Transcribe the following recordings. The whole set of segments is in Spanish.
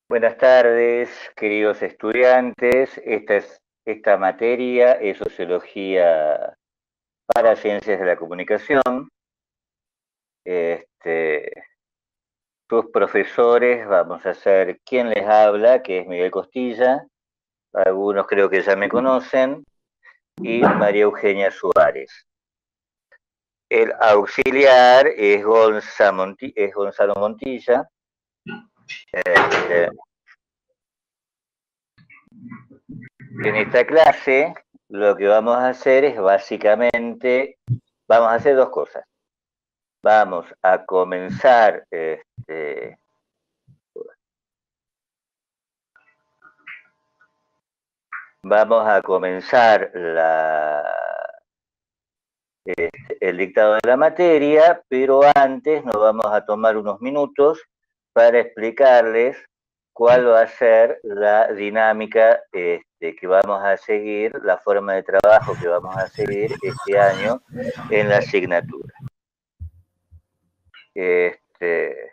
Buenas tardes, queridos estudiantes. Esta materia es Sociología para Ciencias de la Comunicación. Este, sus profesores vamos a ser quien les habla, que es Miguel Costilla. Algunos creo que ya me conocen. Y María Eugenia Suárez. El auxiliar es Gonzalo Montilla. Este, en esta clase lo que vamos a hacer es básicamente, vamos a hacer dos cosas. Vamos a comenzar, vamos a comenzar el dictado de la materia, pero antes nos vamos a tomar unos minutos para explicarles cuál va a ser la dinámica que vamos a seguir, la forma de trabajo que vamos a seguir este año en la asignatura. Este,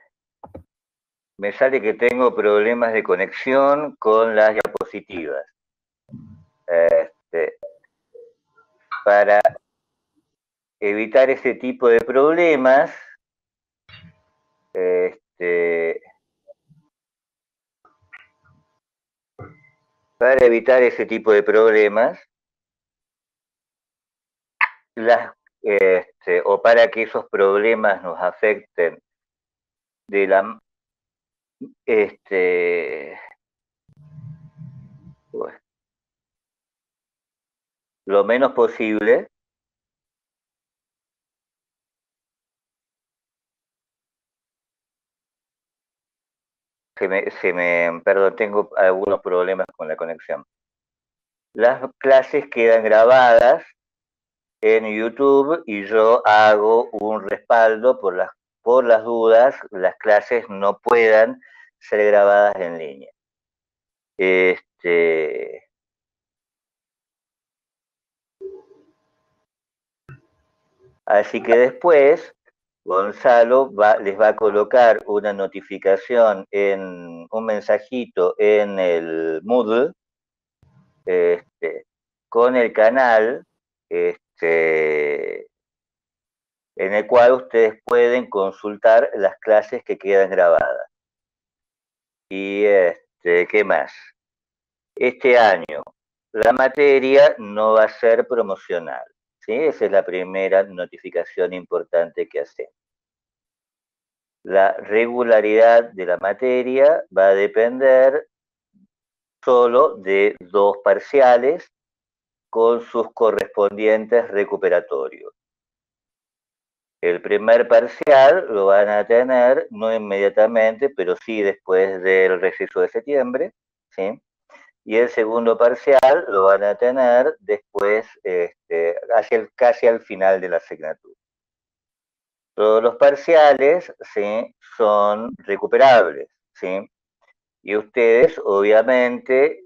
me sale que tengo problemas de conexión con las diapositivas. Este, para evitar ese tipo de problemas, este, para evitar ese tipo de problemas, las, o para que esos problemas nos afecten de la, este, bueno, lo menos posible. Perdón, tengo algunos problemas con la conexión. Las clases quedan grabadas en YouTube y yo hago un respaldo por las dudas, las clases no puedan ser grabadas en línea. Este, así que después Gonzalo les va a colocar una notificación en un mensajito en el Moodle, con el canal, en el cual ustedes pueden consultar las clases que quedan grabadas. Y ¿qué más? Este año la materia no va a ser promocional, ¿sí? Esa es la primera notificación importante que hacemos. La regularidad de la materia va a depender solo de dos parciales con sus correspondientes recuperatorios. El primer parcial lo van a tener no inmediatamente, pero sí después del receso de septiembre, ¿sí? Y el segundo parcial lo van a tener después, casi al final de la asignatura. Todos los parciales, ¿sí?, son recuperables, ¿sí? Y ustedes, obviamente,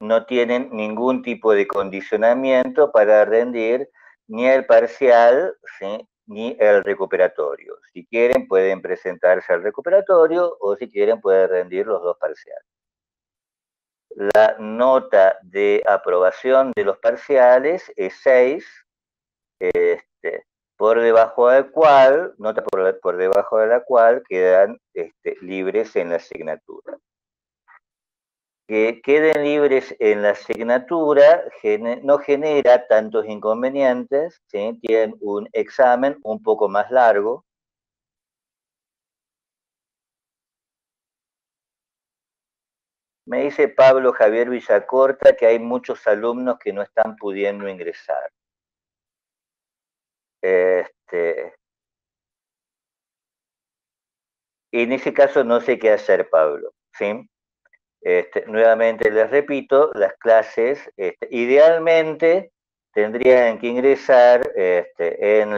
no tienen ningún tipo de condicionamiento para rendir ni el parcial, ¿sí?, ni el recuperatorio. Si quieren, pueden presentarse al recuperatorio o si quieren, pueden rendir los dos parciales. La nota de aprobación de los parciales es 6, por debajo del cual, nota por debajo de la cual quedan libres en la asignatura. Que queden libres en la asignatura no genera tantos inconvenientes, ¿sí? Tienen un examen un poco más largo. Me dice Pablo Javier Villacorta que hay muchos alumnos que no están pudiendo ingresar. En ese caso no sé qué hacer, Pablo, ¿sí? Nuevamente les repito, las clases idealmente tendrían que ingresar en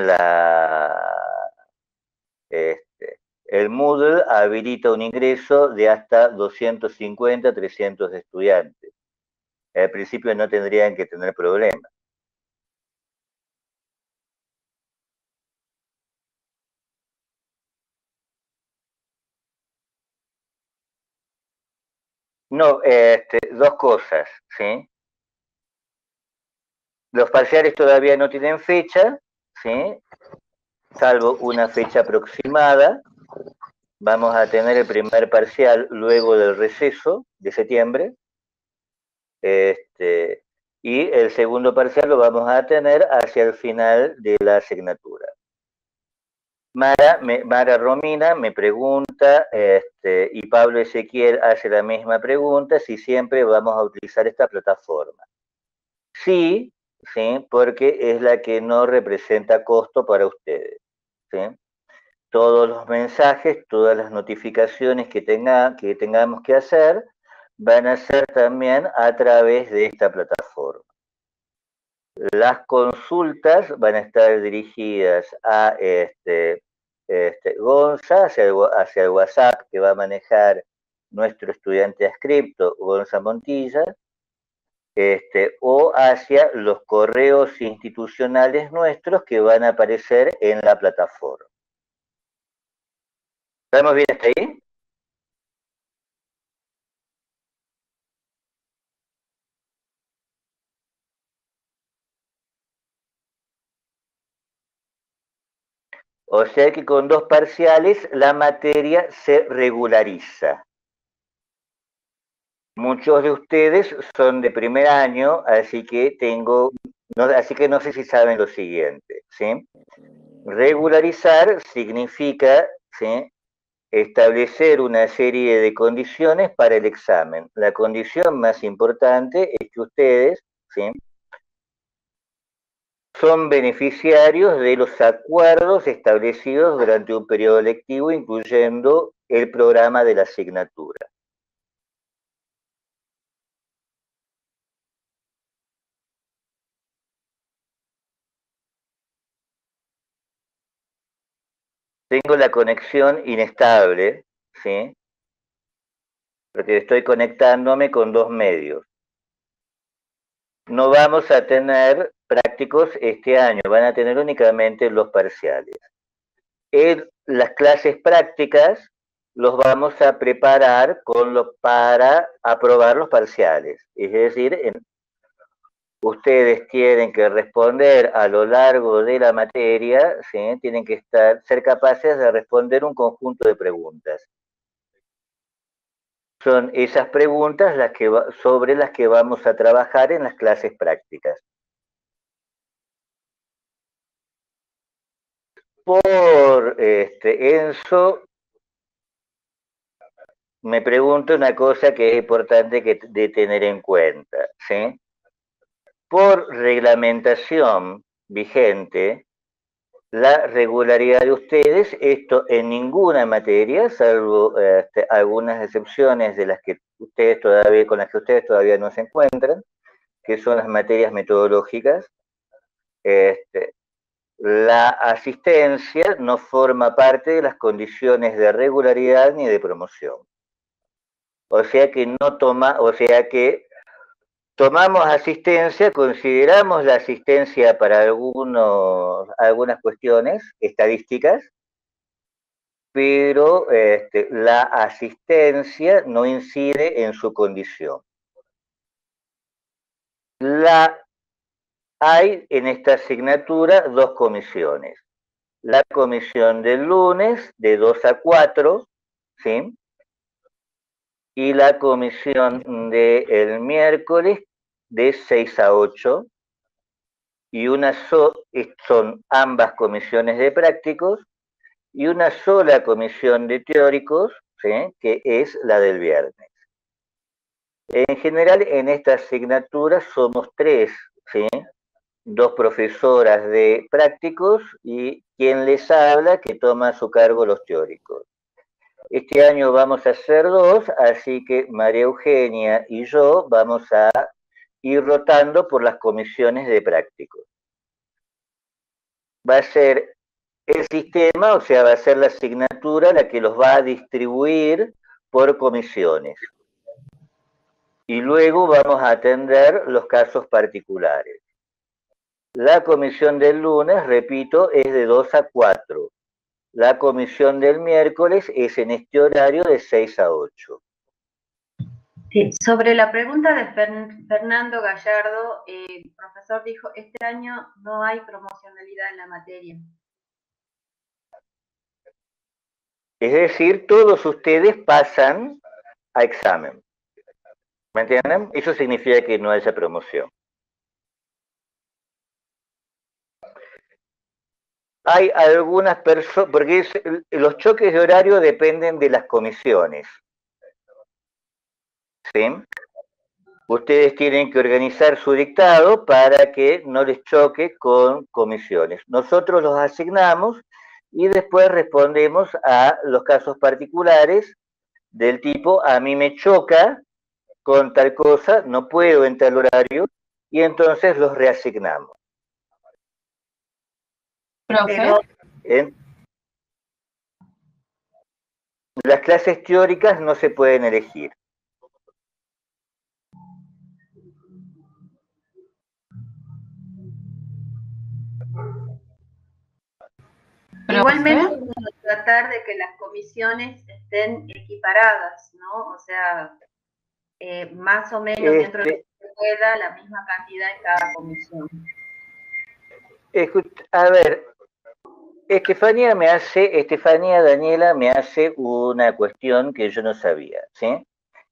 el Moodle habilita un ingreso de hasta 250, 300 estudiantes. Al principio no tendrían que tener problemas. No, dos cosas, ¿sí? Los parciales todavía no tienen fecha, ¿sí? Salvo una fecha aproximada. Vamos a tener el primer parcial luego del receso de septiembre. Y el segundo parcial lo vamos a tener hacia el final de la asignatura. Mara Romina me pregunta, y Pablo Ezequiel hace la misma pregunta, si siempre vamos a utilizar esta plataforma. Sí, sí, porque es la que no representa costo para ustedes. ¿Sí? Todos los mensajes, todas las notificaciones que tengamos que hacer, van a ser también a través de esta plataforma. Las consultas van a estar dirigidas a Gonza, hacia el WhatsApp que va a manejar nuestro estudiante adscripto, Gonza Montilla, o hacia los correos institucionales nuestros que van a aparecer en la plataforma. ¿Estamos bien hasta ahí? O sea que con dos parciales la materia se regulariza. Muchos de ustedes son de primer año, así que no sé si saben lo siguiente, ¿sí? Regularizar significa, ¿sí?, establecer una serie de condiciones para el examen. La condición más importante es que ustedes, ¿sí?, son beneficiarios de los acuerdos establecidos durante un periodo lectivo, incluyendo el programa de la asignatura. Tengo la conexión inestable, ¿sí?, porque estoy conectándome con dos medios. No vamos a tener prácticos este año, van a tener únicamente los parciales. En las clases prácticas los vamos a preparar para aprobar los parciales. Es decir, ustedes tienen que responder a lo largo de la materia, ¿sí?, tienen que ser capaces de responder un conjunto de preguntas. Son esas preguntas sobre las que vamos a trabajar en las clases prácticas. Por Enzo, me pregunto una cosa que es importante de tener en cuenta, ¿sí? Por reglamentación vigente, la regularidad de ustedes, esto en ninguna materia, salvo algunas excepciones de las que con las que ustedes todavía no se encuentran, que son las materias metodológicas, la asistencia no forma parte de las condiciones de regularidad ni de promoción. O sea que tomamos asistencia, consideramos la asistencia para algunas cuestiones estadísticas, pero la asistencia no incide en su condición. Hay en esta asignatura dos comisiones. La comisión del lunes de 2 a 4, ¿sí?, y la comisión del miércoles de 6 a 8, y son ambas comisiones de prácticos, y una sola comisión de teóricos, ¿sí?, que es la del viernes. En general, en esta asignatura somos tres, ¿sí?, dos profesoras de prácticos y quien les habla, que toma a su cargo los teóricos. Este año vamos a ser dos, así que María Eugenia y yo vamos a ir rotando por las comisiones de prácticos. Va a ser el sistema, o sea, va a ser la asignatura la que los va a distribuir por comisiones. Y luego vamos a atender los casos particulares. La comisión del lunes, repito, es de 2 a 4. La comisión del miércoles es en este horario de 6 a 8. Sí, sobre la pregunta de Fernando Gallardo, el profesor dijo, este año no hay promocionalidad en la materia. Es decir, todos ustedes pasan a examen. ¿Me entienden? Eso significa que no haya promoción. Hay algunas personas, porque los choques de horario dependen de las comisiones. ¿Sí? Ustedes tienen que organizar su dictado para que no les choque con comisiones. Nosotros los asignamos y después respondemos a los casos particulares del tipo, a mí me choca con tal cosa, no puedo en tal horario, y entonces los reasignamos. Profe. En las clases teóricas no se pueden elegir. Igualmente vamos a tratar de que las comisiones estén equiparadas, ¿no? O sea, más o menos dentro de lo que se pueda, la misma cantidad en cada comisión. A ver, Estefanía Daniela me hace una cuestión que yo no sabía, ¿sí?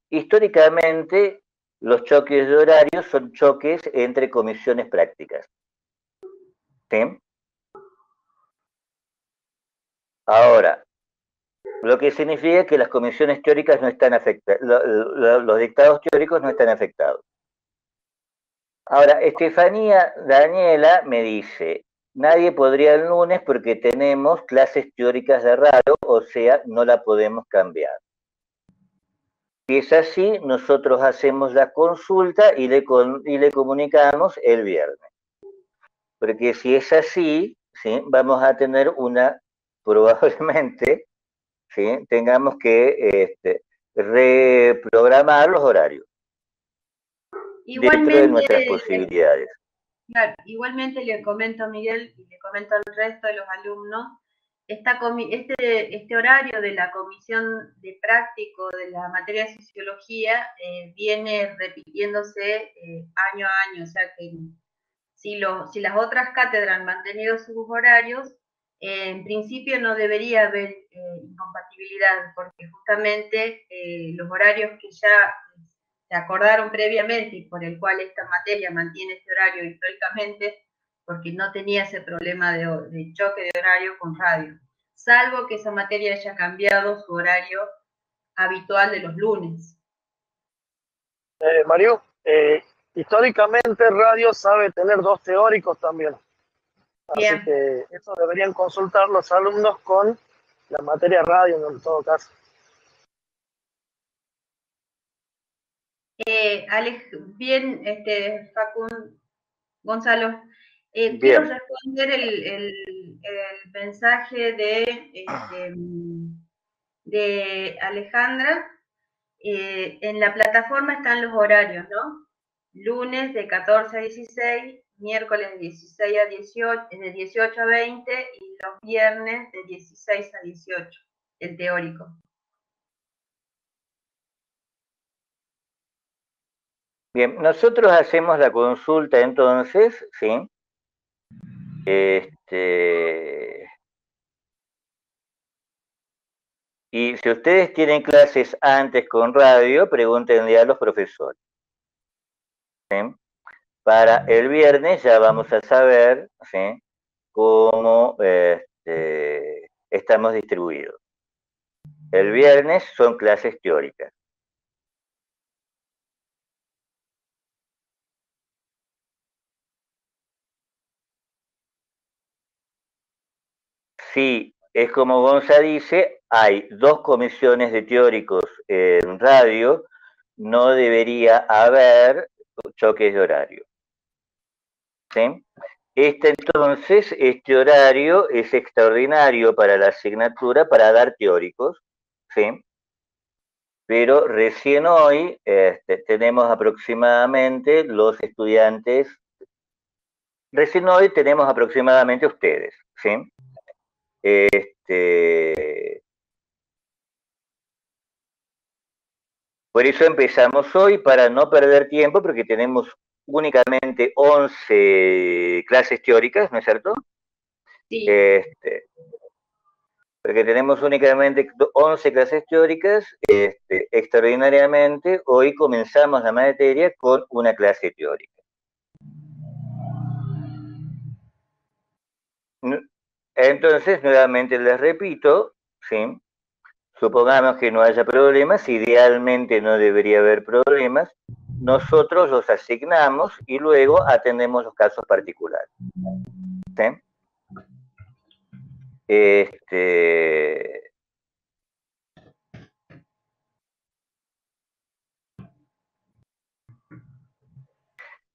Históricamente, los choques de horario son choques entre comisiones prácticas, ¿sí? Ahora, lo que significa que las comisiones teóricas no están afectadas, los dictados teóricos no están afectados. Ahora, Estefanía Daniela me dice, nadie podría el lunes porque tenemos clases teóricas de radio, o sea, no la podemos cambiar. Si es así, nosotros hacemos la consulta y le comunicamos el viernes. Porque si es así, ¿sí? Vamos a tener probablemente, ¿sí? Tengamos que reprogramar los horarios. Dentro de nuestras posibilidades. Claro, igualmente le comento a Miguel y le comento al resto de los alumnos, este horario de la comisión de práctico de la materia de sociología viene repitiéndose año a año, o sea que si las otras cátedras han mantenido sus horarios, en principio no debería haber incompatibilidad, porque justamente los horarios que ya se acordaron previamente y por el cual esta materia mantiene este horario históricamente, porque no tenía ese problema de choque de horario con radio, salvo que esa materia haya cambiado su horario habitual de los lunes. Mario, históricamente radio sabe tener 2 teóricos también. Así que eso deberían consultar los alumnos con la materia radio en todo caso. Bien, Gonzalo, quiero responder el mensaje de Alejandra. En la plataforma están los horarios, ¿no? Lunes de 14 a 16, miércoles de 16 a 18, de 18 a 20 y los viernes de 16 a 18, el teórico. Bien, nosotros hacemos la consulta entonces, ¿sí? Y si ustedes tienen clases antes con radio, pregúntenle a los profesores. ¿Sí? Para el viernes ya vamos a saber, ¿sí? Cómo estamos distribuidos. El viernes son clases teóricas. Si es como Gonza dice, hay 2 comisiones de teóricos en radio, no debería haber choques de horario. ¿Sí? Este horario es extraordinario para la asignatura para dar teóricos, ¿sí? Pero recién hoy tenemos aproximadamente los estudiantes, recién hoy tenemos aproximadamente ustedes, ¿sí? Por eso empezamos hoy, para no perder tiempo, porque tenemos únicamente 11 clases teóricas, ¿no es cierto? Sí. Porque tenemos únicamente 11 clases teóricas, extraordinariamente hoy comenzamos la materia con una clase teórica. Entonces, nuevamente les repito, ¿sí? Supongamos que no haya problemas, idealmente no debería haber problemas, nosotros los asignamos y luego atendemos los casos particulares. ¿Sí?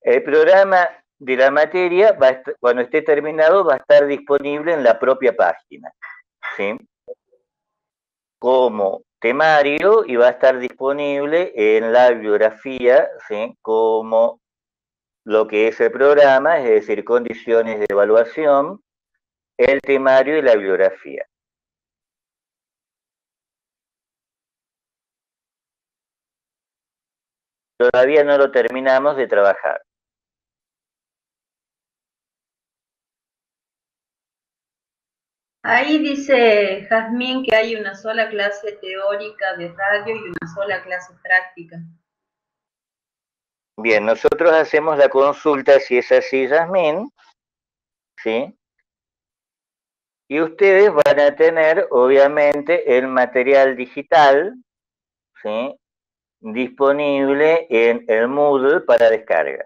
El programa de la materia, cuando esté terminado, va a estar disponible en la propia página, ¿sí? Como temario, y va a estar disponible en la bibliografía, ¿sí? Como lo que es el programa, es decir, condiciones de evaluación, el temario y la bibliografía. Todavía no lo terminamos de trabajar. Ahí dice Jazmín que hay una sola clase teórica de radio y una sola clase práctica. Bien, nosotros hacemos la consulta si es así, Jazmín, ¿sí? Y ustedes van a tener, obviamente, el material digital, ¿sí? Disponible en el Moodle para descarga.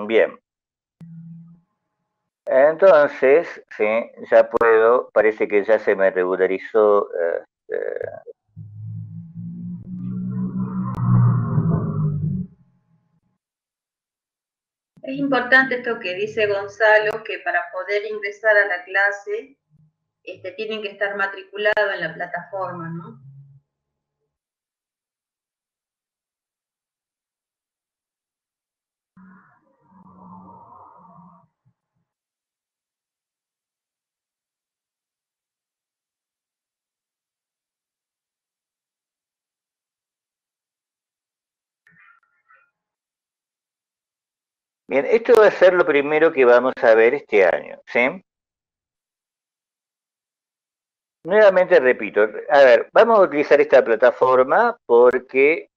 Bien. Entonces, sí, ya puedo, parece que ya se me regularizó. Es importante esto que dice Gonzalo, que para poder ingresar a la clase tienen que estar matriculados en la plataforma, ¿no? Bien, esto va a ser lo primero que vamos a ver este año, ¿sí? Nuevamente repito, a ver, vamos a utilizar esta plataforma porque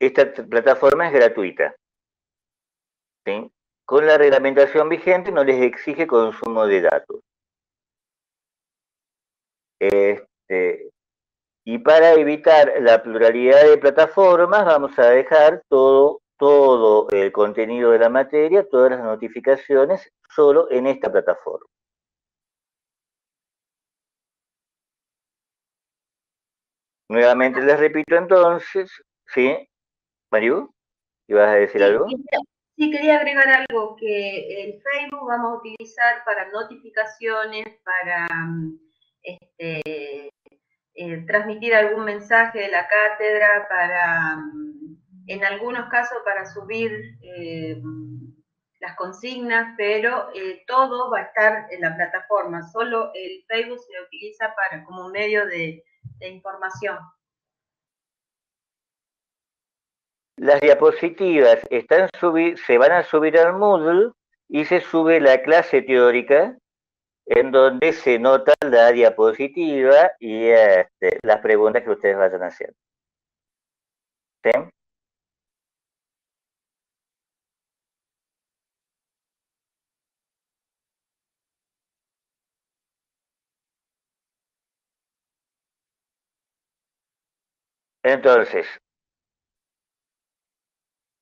esta plataforma es gratuita, ¿sí? Con la reglamentación vigente no les exige consumo de datos. Y para evitar la pluralidad de plataformas, vamos a dejar todo el contenido de la materia, todas las notificaciones, solo en esta plataforma. Nuevamente les repito entonces, ¿sí? Mariu, ¿ibas a decir algo? Sí, quería agregar algo, que el Facebook vamos a utilizar para notificaciones, para transmitir algún mensaje de la cátedra, para, en algunos casos, para subir las consignas, pero todo va a estar en la plataforma. Solo el Facebook se utiliza como un medio de información. Las diapositivas se van a subir al Moodle y se sube la clase teórica en donde se nota la diapositiva y las preguntas que ustedes vayan haciendo. ¿Sí? Entonces,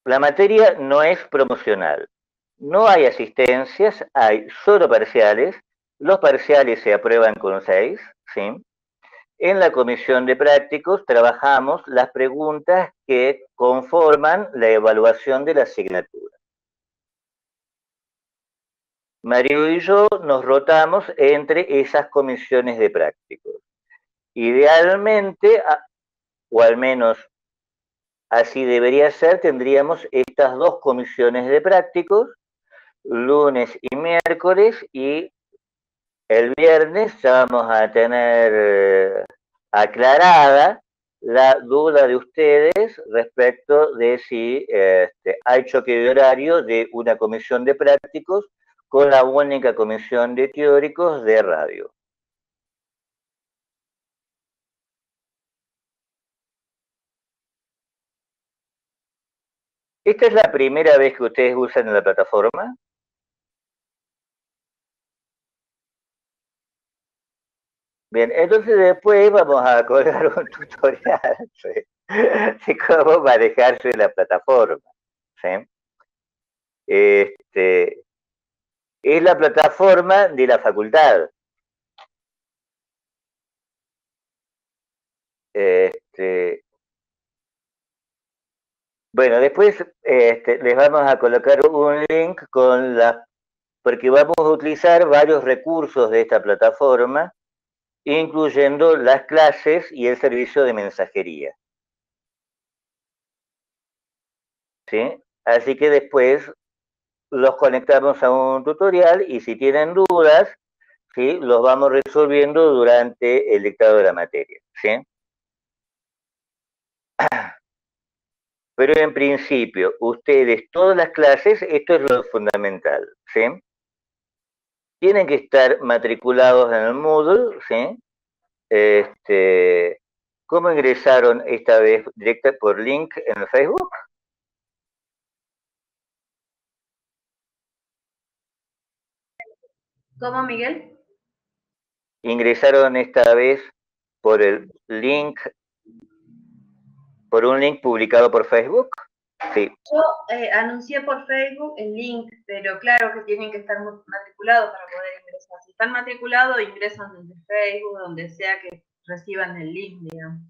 la materia no es promocional. No hay asistencias, hay solo parciales. Los parciales se aprueban con 6, ¿sí? En la comisión de prácticos trabajamos las preguntas que conforman la evaluación de la asignatura. Mario y yo nos rotamos entre esas comisiones de prácticos. Idealmente, o al menos así debería ser, tendríamos estas dos comisiones de prácticos, lunes y miércoles, y el viernes ya vamos a tener aclarada la duda de ustedes respecto de si hay choque de horario de una comisión de prácticos con la única comisión de teóricos de radio. ¿Esta es la primera vez que ustedes usan la plataforma? Bien, entonces después vamos a colgar un tutorial de cómo manejarse la plataforma. ¿Sí? Es la plataforma de la facultad. Bueno, después les vamos a colocar un link con porque vamos a utilizar varios recursos de esta plataforma, incluyendo las clases y el servicio de mensajería. ¿Sí? Así que después los conectamos a un tutorial y si tienen dudas, ¿sí? Los vamos resolviendo durante el dictado de la materia. ¿Sí? Pero en principio, ustedes, todas las clases, esto es lo fundamental, ¿sí? Tienen que estar matriculados en el Moodle, ¿sí? ¿Cómo ingresaron esta vez directa por link en el Facebook? ¿Cómo, Miguel? ¿Ingresaron esta vez por el link, por un link publicado por Facebook? Sí. Yo anuncié por Facebook el link, pero claro que tienen que estar matriculados para poder ingresar. Si están matriculados, ingresan desde Facebook, donde sea que reciban el link, digamos.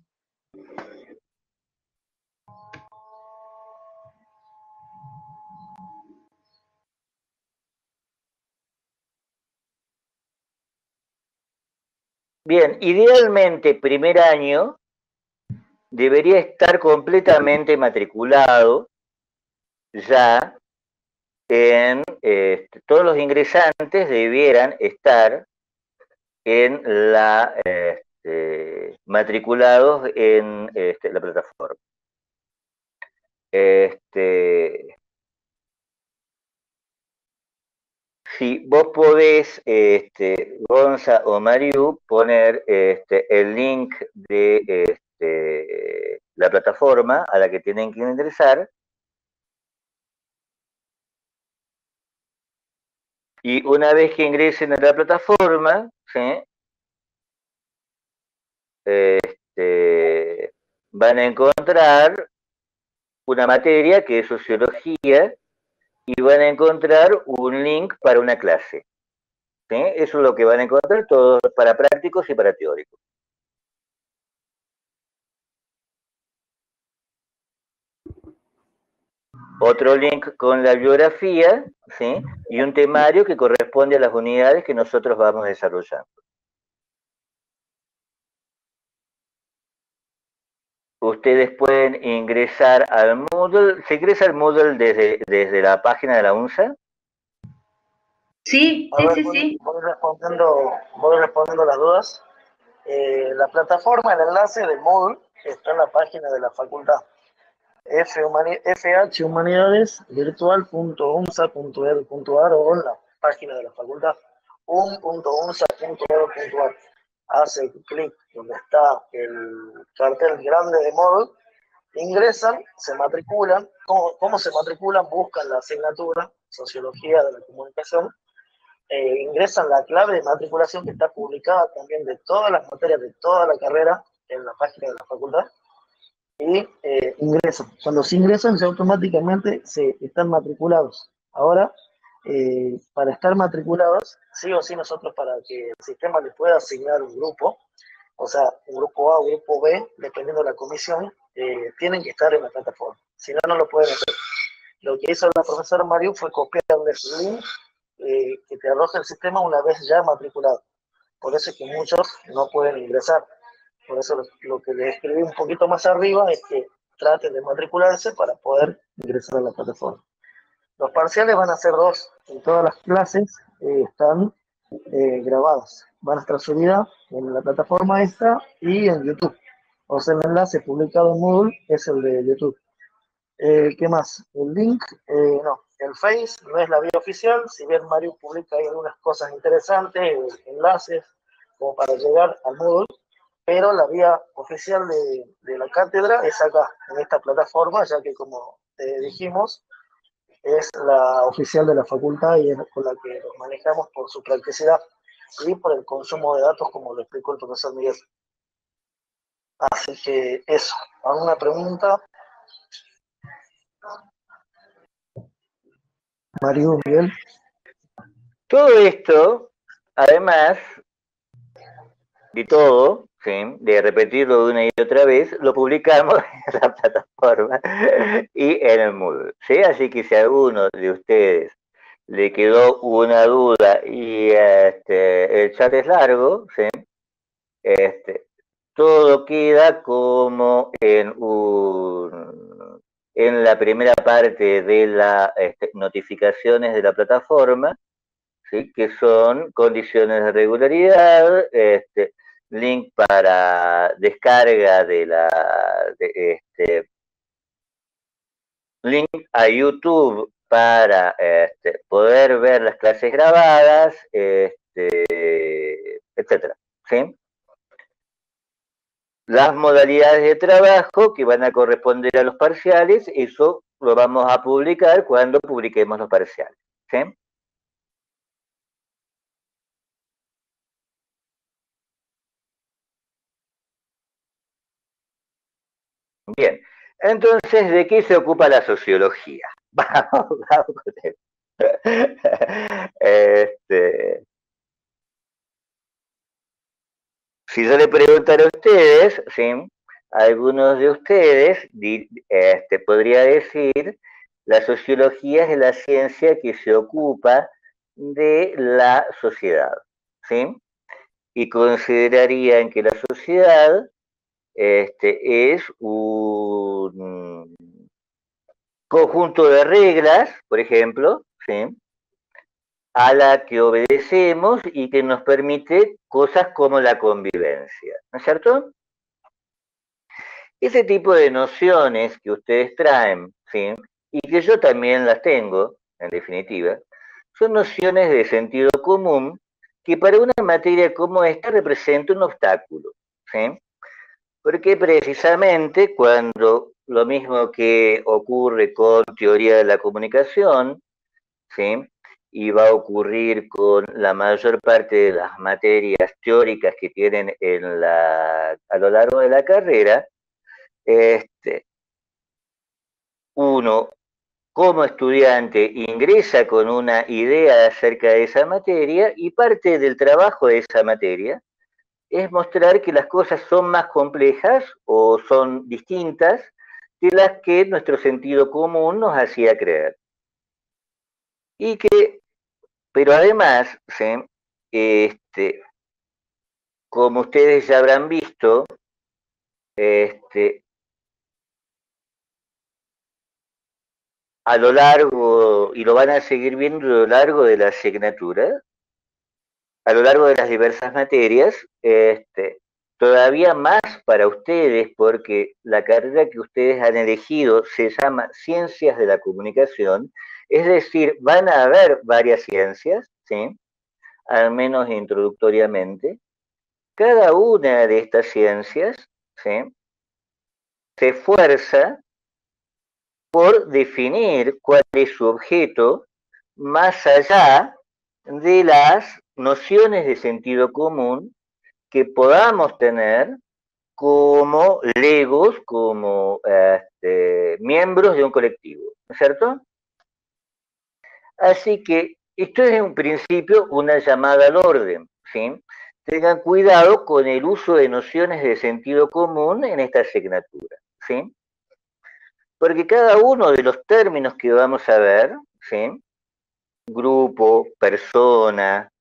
Bien, idealmente primer año debería estar completamente matriculado ya en todos los ingresantes debieran estar en la matriculados en la plataforma. Si vos podés, Gonza o Mariu, poner el link de la plataforma a la que tienen que ingresar, y una vez que ingresen a la plataforma, ¿sí? Van a encontrar una materia que es sociología y van a encontrar un link para una clase. ¿Sí? Eso es lo que van a encontrar todos para prácticos y para teóricos. Otro link con la biografía, ¿sí? Y un temario que corresponde a las unidades que nosotros vamos desarrollando. Ustedes pueden ingresar al Moodle. ¿Se ingresa al Moodle desde la página de la UNSA? Sí, sí. Voy respondiendo las dudas. La plataforma, el enlace de Moodle está en la página de la facultad. phhumanidadesvirtual.unsa.edu.ar o en la página de la facultad un.unsa.edu.ar. Hace clic donde está el cartel grande de Moodle, ingresan, se matriculan. ¿Cómo se matriculan? Buscan la asignatura Sociología de la Comunicación, ingresan la clave de matriculación que está publicada también de todas las materias de toda la carrera en la página de la facultad y ingresan. Cuando se ingresan, ya automáticamente se están matriculados. Ahora, para estar matriculados, sí o sí nosotros, para que el sistema les pueda asignar un grupo, o sea, un grupo A o un grupo B, dependiendo de la comisión, tienen que estar en la plataforma. Si no, no lo pueden hacer. Lo que hizo la profesora Mariu fue copiarle el link que te arroja el sistema una vez ya matriculado. Por eso es que muchos no pueden ingresar. Por eso lo que les escribí un poquito más arriba es que traten de matricularse para poder ingresar a la plataforma. Los parciales van a ser 2, en todas las clases están grabadas, van a estar subidas en la plataforma esta y en YouTube. O sea, el enlace publicado en Moodle es el de YouTube. ¿Qué más? El link, no, el Face no es la vía oficial, si bien Mario publica ahí algunas cosas interesantes, enlaces, como para llegar al Moodle, pero la vía oficial de la cátedra es acá, en esta plataforma, ya que como dijimos, es la oficial de la facultad y es con la que nos manejamos por su practicidad y por el consumo de datos, como lo explicó el profesor Miguel. Así que eso, ¿alguna pregunta? Mario, Miguel. Todo esto, además de todo, ¿sí?, de repetirlo de una y otra vez, lo publicamos en la plataforma y en el Moodle, ¿sí? Así que si a alguno de ustedes le quedó una duda y el chat es largo, ¿sí?, todo queda como en la primera parte de las notificaciones de la plataforma, ¿sí?, que son condiciones de regularidad, link para descarga link a YouTube para poder ver las clases grabadas, etcétera, ¿sí? Las modalidades de trabajo que van a corresponder a los parciales, eso lo vamos a publicar cuando publiquemos los parciales, ¿sí? Bien, entonces, ¿de qué se ocupa la sociología? Vamos con esto. Si yo le preguntara a ustedes, ¿sí?, algunos de ustedes podría decir, la sociología es la ciencia que se ocupa de la sociedad, ¿sí? Y considerarían que la sociedad es un conjunto de reglas, por ejemplo, ¿sí?, a la que obedecemos y que nos permite cosas como la convivencia, ¿no es cierto? Ese tipo de nociones que ustedes traen, ¿sí?, y que yo también las tengo, en definitiva, son nociones de sentido común que para una materia como esta representa un obstáculo, ¿sí? Porque precisamente cuando lo mismo que ocurre con teoría de la comunicación, ¿sí?, y va a ocurrir con la mayor parte de las materias teóricas que tienen a lo largo de la carrera, uno como estudiante ingresa con una idea acerca de esa materia y parte del trabajo de esa materia es mostrar que las cosas son más complejas o son distintas de las que nuestro sentido común nos hacía creer. Y que, pero además, ¿sí?, como ustedes ya habrán visto, a lo largo, y lo van a seguir viendo a lo largo de la asignatura, a lo largo de las diversas materias, todavía más para ustedes, porque la carrera que ustedes han elegido se llama Ciencias de la Comunicación, es decir, van a haber varias ciencias, ¿sí?, al menos introductoriamente. Cada una de estas ciencias, ¿sí?, se esfuerza por definir cuál es su objeto más allá de las nociones de sentido común que podamos tener como legos, como miembros de un colectivo, ¿no es cierto? Así que esto es en principio una llamada al orden, ¿sí? Tengan cuidado con el uso de nociones de sentido común en esta asignatura, ¿sí? Porque cada uno de los términos que vamos a ver, ¿sí?, grupo, persona,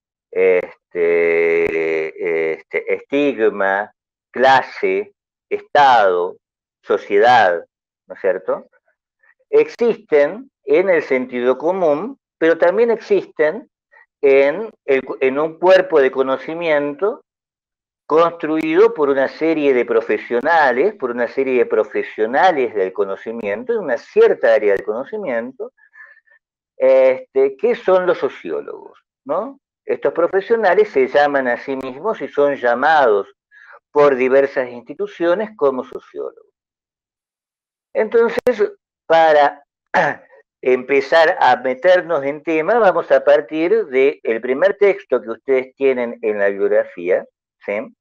estigma, clase, estado, sociedad, ¿no es cierto? Existen en el sentido común, pero también existen en un cuerpo de conocimiento construido por una serie de profesionales, del conocimiento, en una cierta área del conocimiento, que son los sociólogos, ¿no? Estos profesionales se llaman a sí mismos y son llamados por diversas instituciones como sociólogos. Entonces, para empezar a meternos en tema, vamos a partir del primer texto que ustedes tienen en la bibliografía, ¿sí?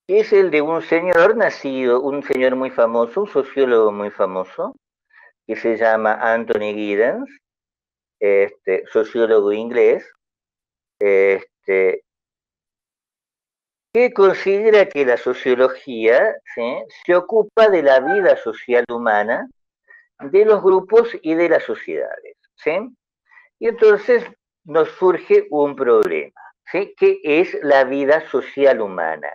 Que es el de un señor nacido, un señor muy famoso, un sociólogo muy famoso, que se llama Anthony Giddens, sociólogo inglés, que considera que la sociología, ¿sí?, se ocupa de la vida social humana, de los grupos y de las sociedades, ¿sí? Y entonces nos surge un problema, ¿sí? ¿Qué es la vida social humana?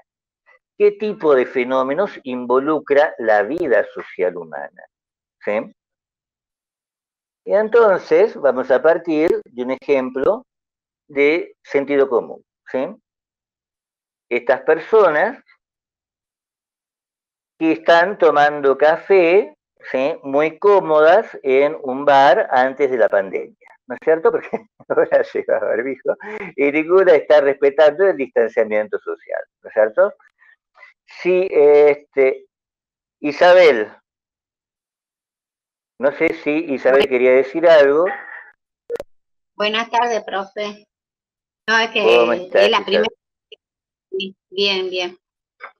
¿Qué tipo de fenómenos involucra la vida social humana? ¿Sí? Y entonces vamos a partir de un ejemplo de sentido común, ¿sí? Estas personas que están tomando café, ¿sí?, muy cómodas en un bar antes de la pandemia, ¿no es cierto? Porque ahora llega barbijo y ninguna está respetando el distanciamiento social, ¿no es cierto? Sí, Isabel, no sé si Isabel quería decir algo. Buenas tardes, profe. No, es ¿Cómo que estás, es la Isabel? primera. Bien, bien.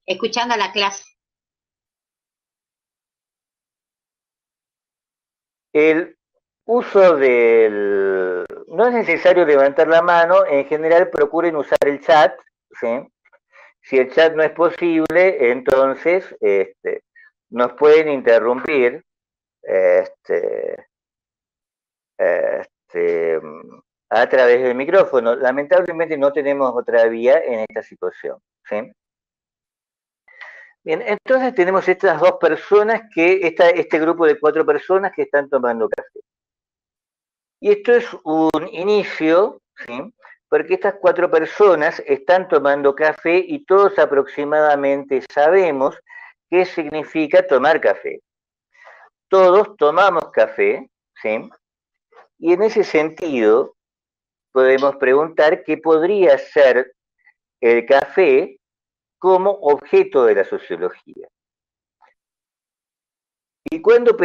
Escuchando la clase. El uso del... No es necesario levantar la mano, en general procuren usar el chat, ¿sí? Si el chat no es posible, entonces nos pueden interrumpir este, este, a través del micrófono. Lamentablemente no tenemos otra vía en esta situación, ¿sí? Bien, entonces tenemos estas dos personas este grupo de 4 personas que están tomando café. Y esto es un inicio, ¿sí?, porque estas 4 personas están tomando café y todos aproximadamente sabemos qué significa tomar café. Todos tomamos café, ¿sí? Y en ese sentido podemos preguntar qué podría ser el café como objeto de la sociología. Y cuando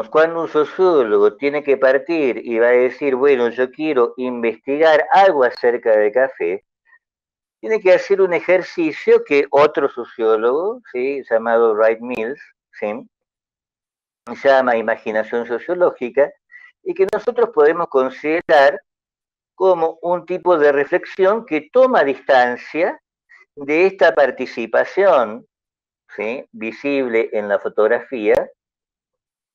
cuando un sociólogo tiene que partir y va a decir, bueno, yo quiero investigar algo acerca del café, tiene que hacer un ejercicio que otro sociólogo, ¿sí?, llamado Wright Mills, ¿sí?, llama imaginación sociológica, y que nosotros podemos considerar como un tipo de reflexión que toma distancia de esta participación, ¿sí?, visible en la fotografía,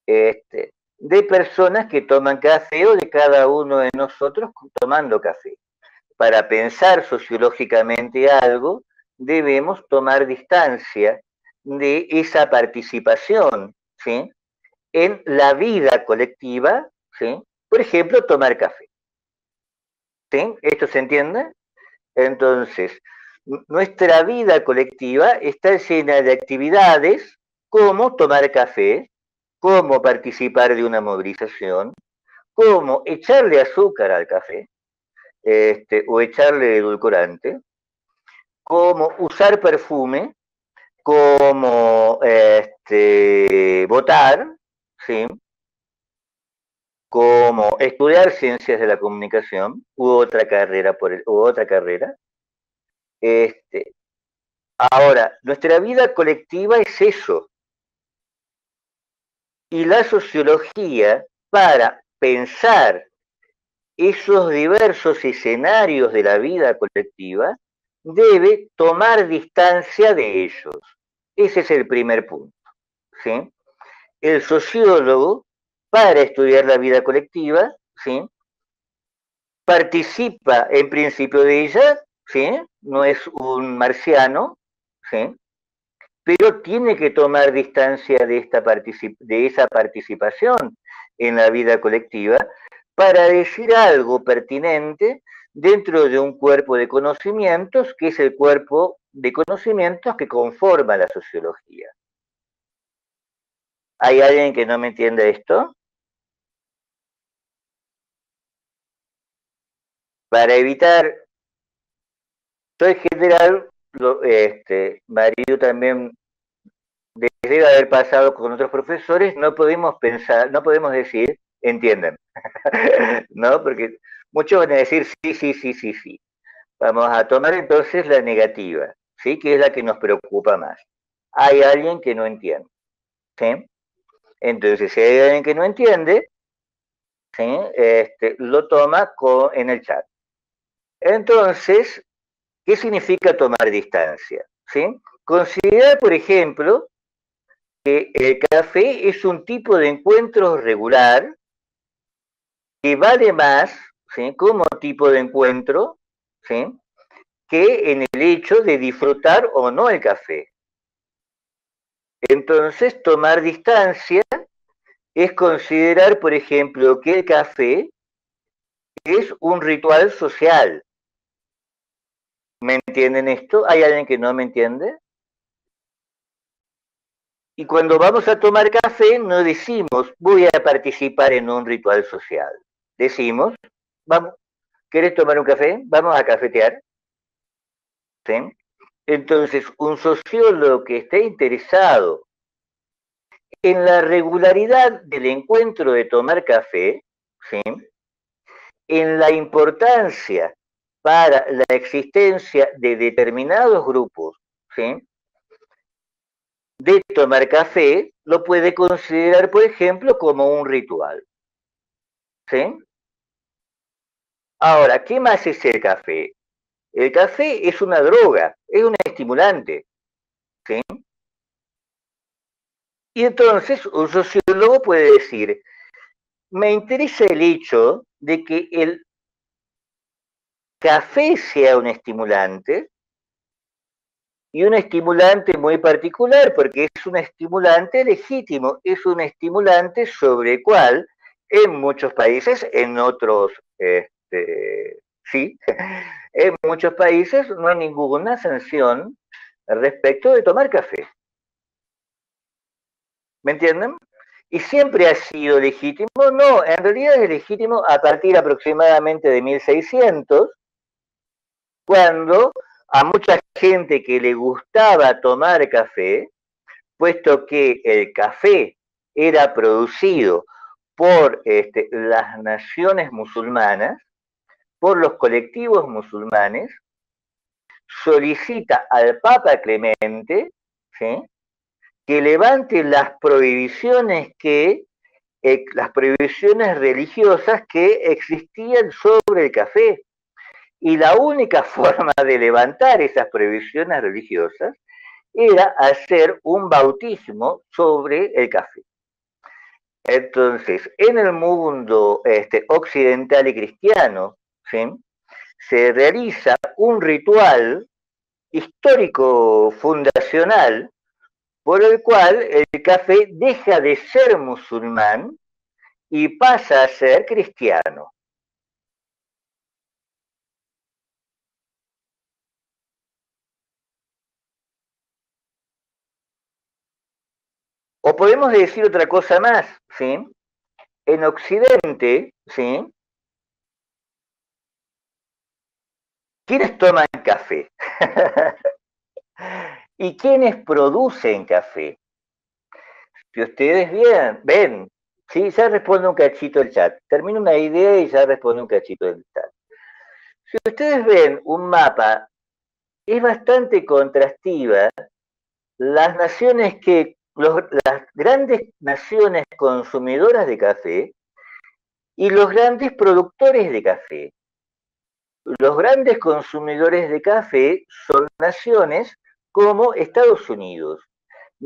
de personas que toman café o de cada uno de nosotros tomando café. Para pensar sociológicamente algo, debemos tomar distancia de esa participación, ¿sí?, en la vida colectiva, ¿sí? Por ejemplo, tomar café. ¿Sí? ¿Esto se entiende? Entonces, nuestra vida colectiva está llena de actividades como tomar café, como participar de una movilización, como echarle azúcar al café, o echarle edulcorante, como usar perfume, como votar, ¿sí?, como estudiar ciencias de la comunicación u otra carrera. Ahora, nuestra vida colectiva es eso. Y la sociología, para pensar esos diversos escenarios de la vida colectiva, debe tomar distancia de ellos. Ese es el primer punto, ¿sí? El sociólogo, para estudiar la vida colectiva, ¿sí?, participa en principio de ella, ¿sí?, no es un marciano, ¿sí?, pero tiene que tomar distancia de esa participación en la vida colectiva para decir algo pertinente dentro de un cuerpo de conocimientos que es el cuerpo de conocimientos que conforma la sociología. ¿Hay alguien que no me entiende esto? Para evitar, en general, Mario también debe haber pasado con otros profesores, no podemos pensar, no podemos decir, entienden, ¿no? Porque muchos van a decir sí, sí, sí, sí, sí. Vamos a tomar entonces la negativa, ¿sí? Que es la que nos preocupa más. Hay alguien que no entiende, ¿sí? Entonces, si hay alguien que no entiende, ¿sí? Lo toma en el chat. Entonces, ¿qué significa tomar distancia? ¿Sí? Considerar, por ejemplo, que el café es un tipo de encuentro regular que vale más, ¿sí? Como tipo de encuentro, ¿sí? Que en el hecho de disfrutar o no el café. Entonces, tomar distancia es considerar, por ejemplo, que el café es un ritual social. ¿Me entienden esto? ¿Hay alguien que no me entiende? Y cuando vamos a tomar café, no decimos, voy a participar en un ritual social. Decimos, vamos, ¿quieres tomar un café? Vamos a cafetear. ¿Sí? Entonces, un sociólogo que esté interesado en la regularidad del encuentro de tomar café, ¿sí? En la importancia para la existencia de determinados grupos, ¿sí? De tomar café, lo puede considerar, por ejemplo, como un ritual. ¿Sí? Ahora, ¿qué más es el café? El café es una droga, es un estimulante. ¿Sí? Y entonces un sociólogo puede decir, me interesa el hecho de que el café sea un estimulante, y un estimulante muy particular, porque es un estimulante legítimo, es un estimulante sobre el cual en muchos países, en otros, sí, en muchos países no hay ninguna sanción respecto de tomar café. ¿Me entienden? ¿Y siempre ha sido legítimo? No, en realidad es legítimo a partir aproximadamente de 1600, cuando a mucha gente que le gustaba tomar café, puesto que el café era producido por las naciones musulmanas, por los colectivos musulmanes, solicita al Papa Clemente, ¿sí? Que levante las prohibiciones las prohibiciones religiosas que existían sobre el café. Y la única forma de levantar esas prohibiciones religiosas era hacer un bautismo sobre el café. Entonces, en el mundo occidental y cristiano, ¿sí? Se realiza un ritual histórico fundacional por el cual el café deja de ser musulmán y pasa a ser cristiano. O podemos decir otra cosa más, ¿sí? En Occidente, ¿sí? ¿Quiénes toman café? ¿Y quiénes producen café? Si ustedes ven, ¿sí? Ya respondo un cachito el chat. Termino una idea y ya respondo un cachito del chat. Si ustedes ven un mapa, es bastante contrastiva las naciones las grandes naciones consumidoras de café y los grandes productores de café. Los grandes consumidores de café son naciones como Estados Unidos,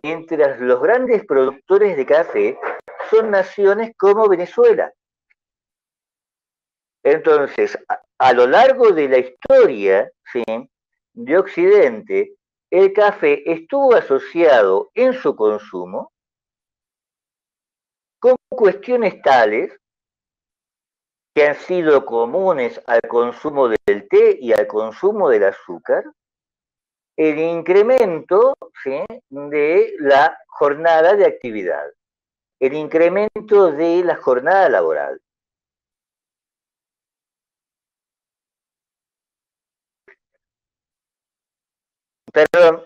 mientras los grandes productores de café son naciones como Venezuela. Entonces, a lo largo de la historia, ¿sí? De Occidente, el café estuvo asociado en su consumo con cuestiones tales que han sido comunes al consumo del té y al consumo del azúcar, el incremento, ¿sí?, de la jornada de actividad, el incremento de la jornada laboral. Perdón.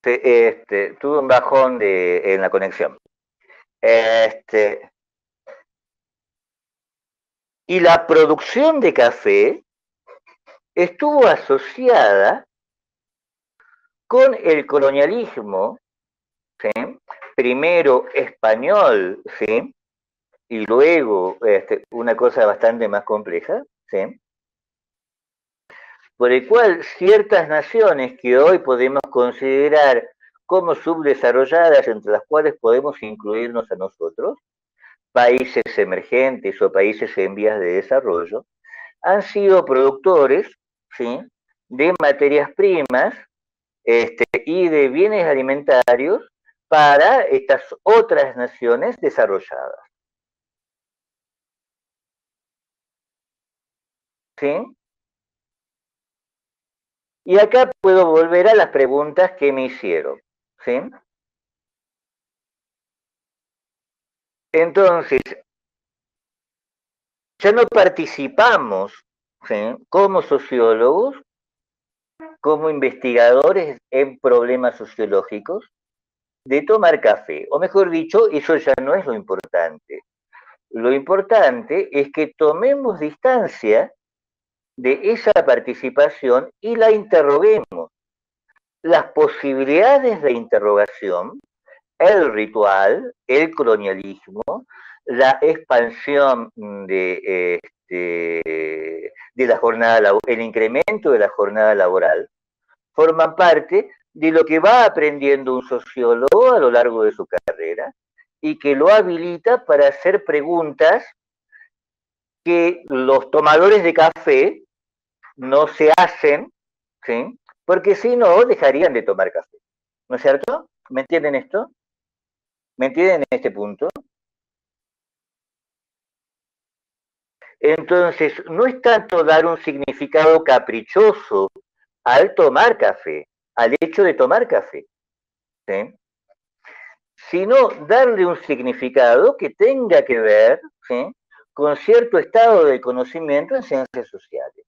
Tuve un bajón en la conexión. Y la producción de café estuvo asociada con el colonialismo, ¿sí?, primero español, ¿sí?, y luego una cosa bastante más compleja, ¿sí?, por el cual ciertas naciones que hoy podemos considerar como subdesarrolladas, entre las cuales podemos incluirnos a nosotros, países emergentes o países en vías de desarrollo, han sido productores, ¿sí?, de materias primas y de bienes alimentarios para estas otras naciones desarrolladas. ¿Sí? Y acá puedo volver a las preguntas que me hicieron. ¿Sí? Entonces, ya no participamos, ¿sí?, como sociólogos, como investigadores en problemas sociológicos, de tomar café. O mejor dicho, eso ya no es lo importante. Lo importante es que tomemos distancia de esa participación y la interroguemos. Las posibilidades de interrogación, el ritual, el colonialismo, la expansión de la jornada, el incremento de la jornada laboral, forman parte de lo que va aprendiendo un sociólogo a lo largo de su carrera y que lo habilita para hacer preguntas que los tomadores de café no se hacen, ¿sí?, porque si no dejarían de tomar café. ¿No es cierto? ¿Me entienden esto? ¿Me entienden en este punto? Entonces, no es tanto dar un significado caprichoso al tomar café, al hecho de tomar café, ¿sí?, sino darle un significado que tenga que ver, ¿sí?, con cierto estado de conocimiento en ciencias sociales.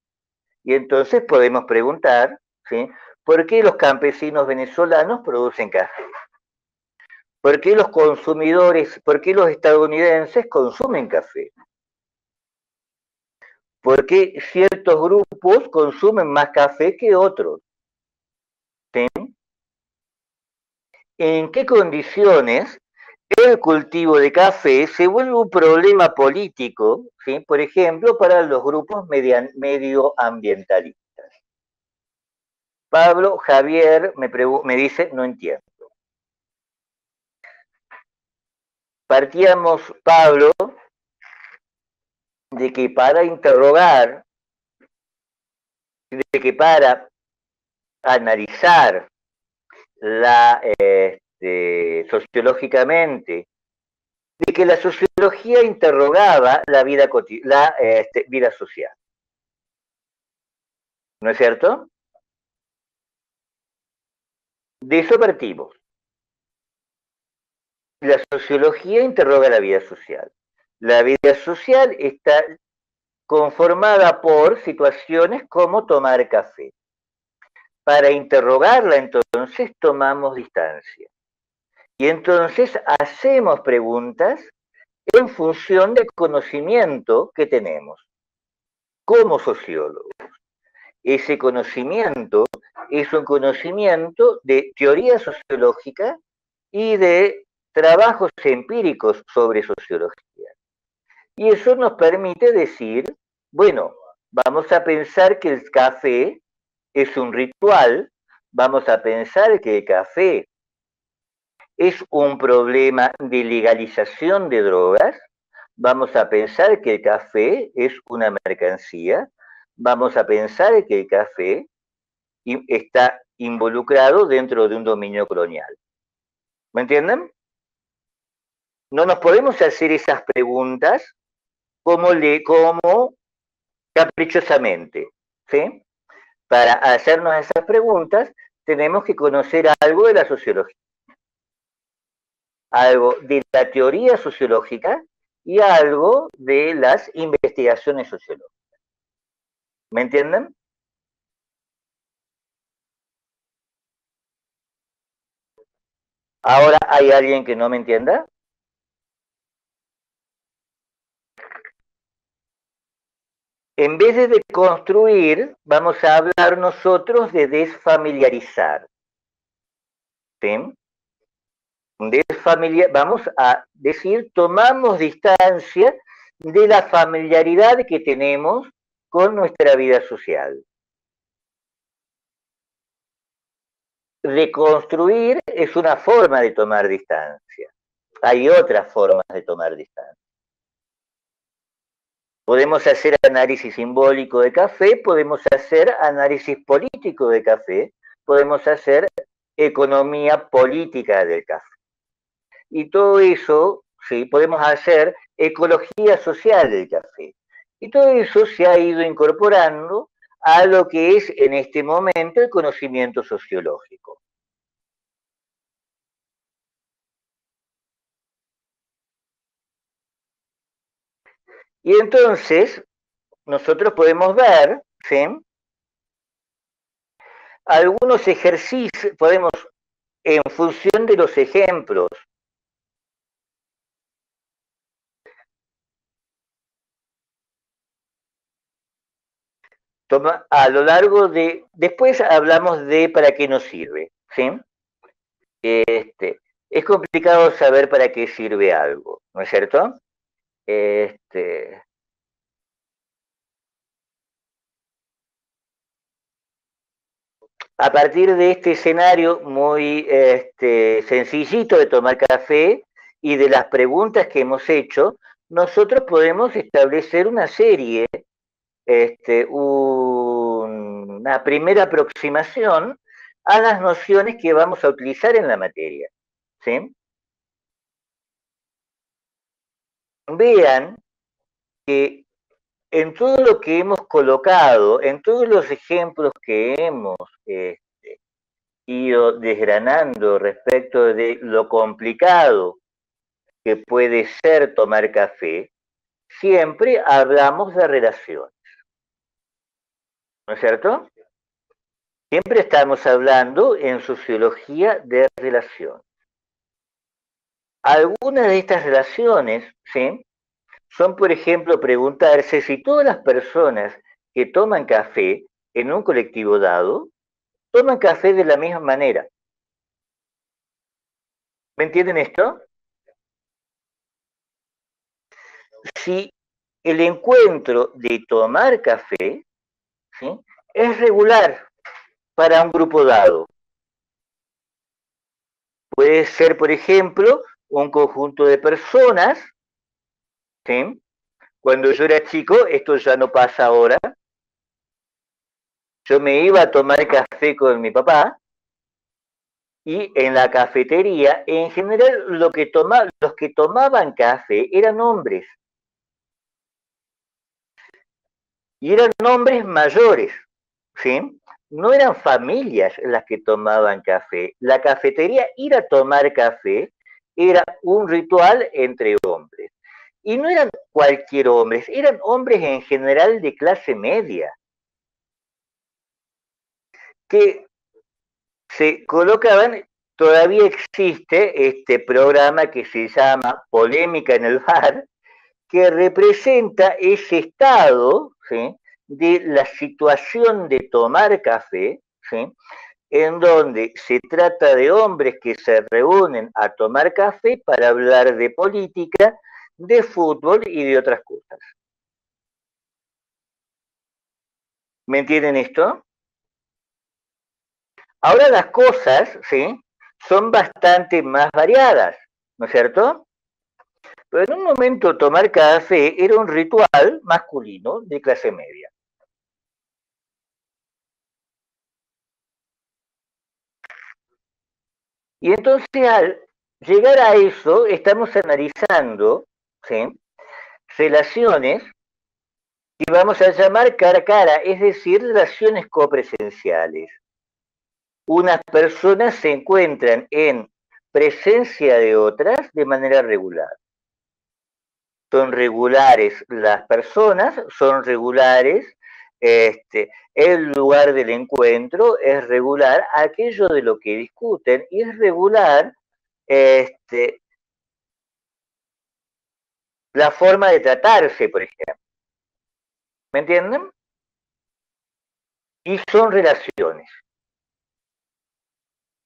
Y entonces podemos preguntar, ¿sí?, ¿por qué los campesinos venezolanos producen café? ¿Por qué los consumidores, por qué los estadounidenses consumen café? ¿Por qué ciertos grupos consumen más café que otros? ¿Sí? ¿En qué condiciones el cultivo de café se vuelve un problema político, ¿sí?, por ejemplo, para los grupos medioambientalistas? Pablo Javier me dice, no entiendo. Partíamos, Pablo, de que para interrogar, de que para analizar sociológicamente, de que la sociología interrogaba la vida, vida social. ¿No es cierto? De eso partimos. La sociología interroga la vida social. La vida social está conformada por situaciones como tomar café. Para interrogarla, entonces, tomamos distancia. Y entonces hacemos preguntas en función del conocimiento que tenemos como sociólogos. Ese conocimiento es un conocimiento de teoría sociológica y de trabajos empíricos sobre sociología. Y eso nos permite decir, bueno, vamos a pensar que el café es un ritual, vamos a pensar que el café es un problema de legalización de drogas, vamos a pensar que el café es una mercancía, vamos a pensar que el café está involucrado dentro de un dominio colonial. ¿Me entienden? No nos podemos hacer esas preguntas como caprichosamente, ¿sí? Para hacernos esas preguntas tenemos que conocer algo de la sociología, algo de la teoría sociológica y algo de las investigaciones sociológicas. ¿Me entienden? ¿Ahora hay alguien que no me entienda? En vez de construir, vamos a hablar nosotros de desfamiliarizar. ¿Sí? Vamos a decir, tomamos distancia de la familiaridad que tenemos con nuestra vida social. Reconstruir es una forma de tomar distancia. Hay otras formas de tomar distancia. Podemos hacer análisis simbólico de café, podemos hacer análisis político de café, podemos hacer economía política del café. Y todo eso, sí, podemos hacer ecología social del café. Y todo eso se ha ido incorporando a lo que es en este momento el conocimiento sociológico. Y entonces, nosotros podemos ver, ¿sí?, algunos ejercicios, podemos, en función de los ejemplos, a lo largo de, después hablamos de para qué nos sirve, ¿sí? Es complicado saber para qué sirve algo, ¿no es cierto? A partir de este escenario muy sencillito de tomar café y de las preguntas que hemos hecho, nosotros podemos establecer una serie, una primera aproximación a las nociones que vamos a utilizar en la materia, ¿sí? Vean que en todo lo que hemos colocado, en todos los ejemplos que hemos ido desgranando respecto de lo complicado que puede ser tomar café, siempre hablamos de relaciones, ¿no es cierto? Siempre estamos hablando en sociología de relaciones. Algunas de estas relaciones, ¿sí?, son, por ejemplo, preguntarse si todas las personas que toman café en un colectivo dado, toman café de la misma manera. ¿Me entienden esto? Si el encuentro de tomar café, ¿sí?, es regular para un grupo dado. Puede ser, por ejemplo, un conjunto de personas, ¿sí? Cuando yo era chico, esto ya no pasa ahora, yo me iba a tomar café con mi papá y en la cafetería, en general, los que tomaban café eran hombres. Y eran hombres mayores, ¿sí? No eran familias las que tomaban café. La cafetería, ir a tomar café, era un ritual entre hombres. Y no eran cualquier hombres, eran hombres en general de clase media, que se colocaban. Todavía existe este programa que se llama Polémica en el Bar, que representa ese estado, ¿sí?, de la situación de tomar café, ¿sí?, en donde se trata de hombres que se reúnen a tomar café para hablar de política, de fútbol y de otras cosas. ¿Me entienden esto? Ahora las cosas, ¿sí?, son bastante más variadas, ¿no es cierto? Pero en un momento tomar café era un ritual masculino de clase media. Y entonces al llegar a eso, estamos analizando, ¿sí?, relaciones que vamos a llamar cara a cara, es decir, relaciones copresenciales. Unas personas se encuentran en presencia de otras de manera regular. Son regulares las personas, son regulares el lugar del encuentro, es regular aquello de lo que discuten y es regular la forma de tratarse, por ejemplo. ¿Me entienden? Y son relaciones.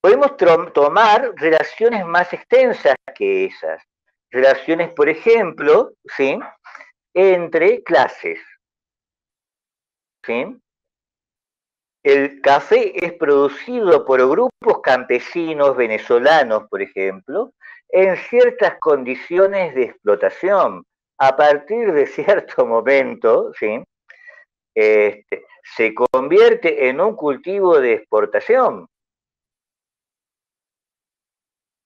Podemos tomar relaciones más extensas que esas. Relaciones, por ejemplo, ¿sí?, entre clases. ¿Sí? El café es producido por grupos campesinos venezolanos, por ejemplo, en ciertas condiciones de explotación. A partir de cierto momento, ¿sí?, se convierte en un cultivo de exportación.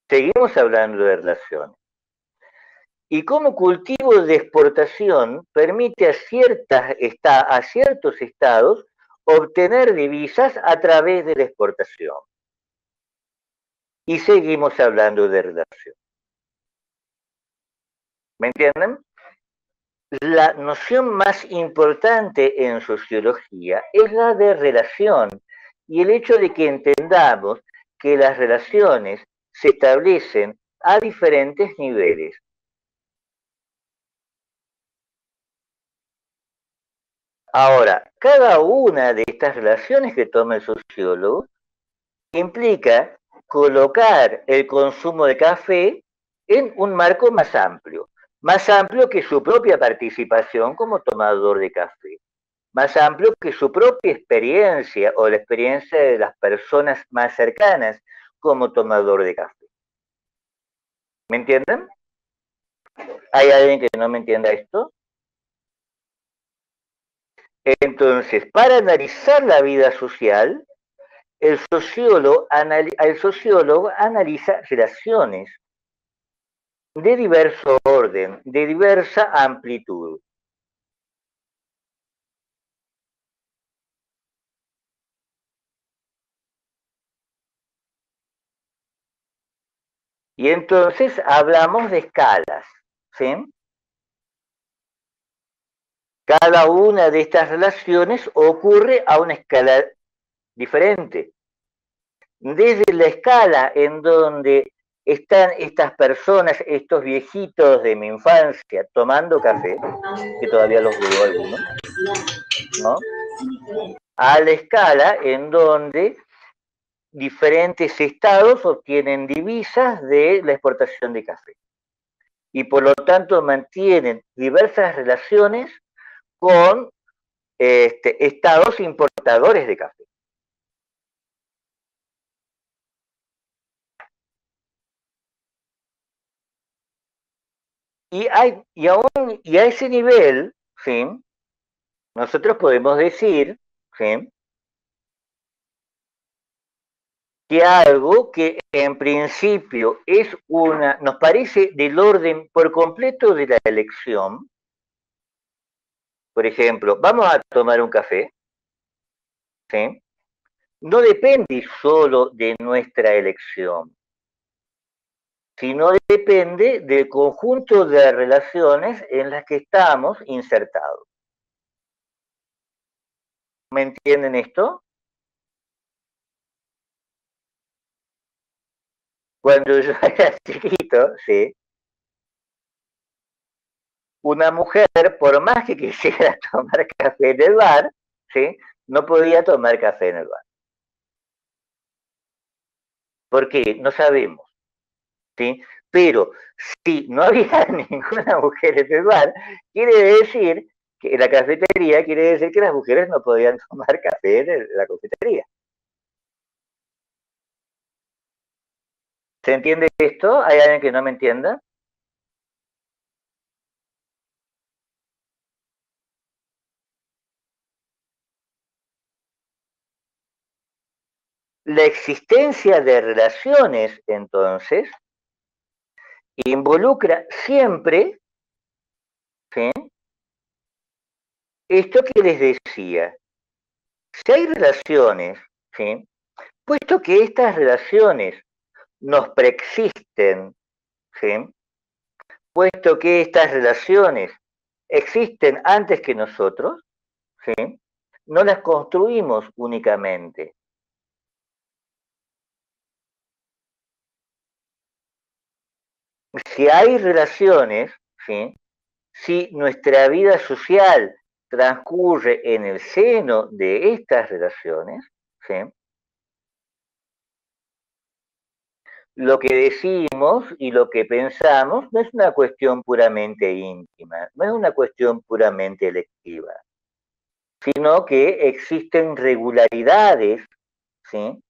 Seguimos hablando de relaciones. Y como cultivo de exportación permite a ciertos estados obtener divisas a través de la exportación. Y seguimos hablando de relación. ¿Me entienden? La noción más importante en sociología es la de relación y el hecho de que entendamos que las relaciones se establecen a diferentes niveles. Ahora, cada una de estas relaciones que toma el sociólogo implica colocar el consumo de café en un marco más amplio que su propia participación como tomador de café, más amplio que su propia experiencia o la experiencia de las personas más cercanas como tomador de café. ¿Me entienden? ¿Hay alguien que no me entienda esto? Entonces, para analizar la vida social, el sociólogo analiza relaciones de diverso orden, de diversa amplitud. Y entonces hablamos de escalas, ¿sí? Cada una de estas relaciones ocurre a una escala diferente. Desde la escala en donde están estas personas, estos viejitos de mi infancia tomando café, que todavía los veo algunos, ¿no?, a la escala en donde diferentes estados obtienen divisas de la exportación de café y por lo tanto mantienen diversas relaciones con estados importadores de café. Y a ese nivel, ¿sí?, nosotros podemos decir, ¿sí?, que algo que en principio nos parece del orden por completo de la elección, por ejemplo, vamos a tomar un café, ¿sí?, no depende solo de nuestra elección, sino depende del conjunto de relaciones en las que estamos insertados. ¿Me entienden esto? Cuando yo era chiquito, ¿sí?, una mujer, por más que quisiera tomar café en el bar, ¿sí?, no podía tomar café en el bar. ¿Por qué? No sabemos, ¿sí? Pero si no había ninguna mujer en el bar, quiere decir que en la cafetería, quiere decir que las mujeres no podían tomar café en la cafetería. ¿Se entiende esto? ¿Hay alguien que no me entienda? La existencia de relaciones, entonces, involucra siempre, ¿sí?, esto que les decía. Si hay relaciones, ¿sí?, puesto que estas relaciones nos preexisten, ¿sí?, puesto que estas relaciones existen antes que nosotros, ¿sí?, no las construimos únicamente. Si hay relaciones, ¿sí?, si nuestra vida social transcurre en el seno de estas relaciones, ¿sí?, lo que decimos y lo que pensamos no es una cuestión puramente íntima, no es una cuestión puramente electiva, sino que existen regularidades, ¿sí?,